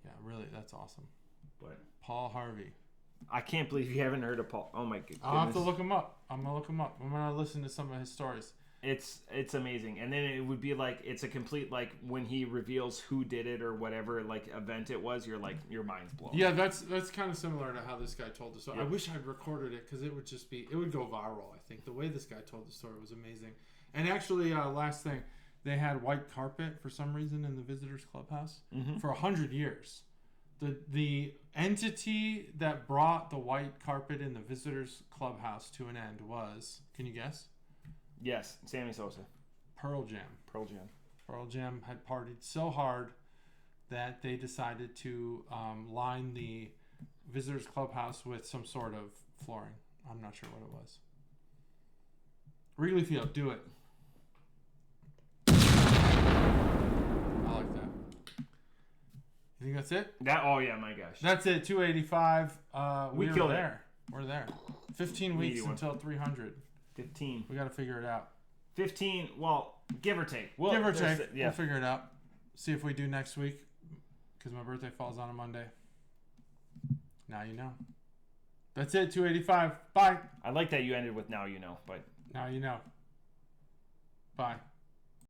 Yeah, really, that's awesome. But Paul Harvey. I can't believe you haven't heard of Paul. Oh my goodness. I'll have to look him up. I'm going to look him up. I'm going to listen to some of his stories. It's amazing. And then it would be like, it's a complete, like, when he reveals who did it or whatever, like, event it was, you're like, your mind's blown. Yeah, that's kind of similar to how this guy told the story. Yep. I wish I'd recorded it because it would go viral, I think. The way this guy told the story was amazing. And actually, last thing, they had white carpet for some reason in the visitors clubhouse for 100 years. The entity that brought the white carpet in the visitors clubhouse to an end was, can you guess? Yes, Sammy Sosa. Pearl Jam. Pearl Jam had partied so hard that they decided to line the visitors clubhouse with some sort of flooring. I'm not sure what it was. Wrigley Field, do it. I like that. You think that's it? Oh yeah, my gosh. That's it. 285. We were killed there. We're there. 15 weeks until 300. 15. We got to figure it out. 15. Well, Give or take. Give or take. Yeah. We'll figure it out. See if we do next week, because my birthday falls on a Monday. Now you know. That's it, 285. Bye. I like that you ended with now you know, but... Now you know. Bye.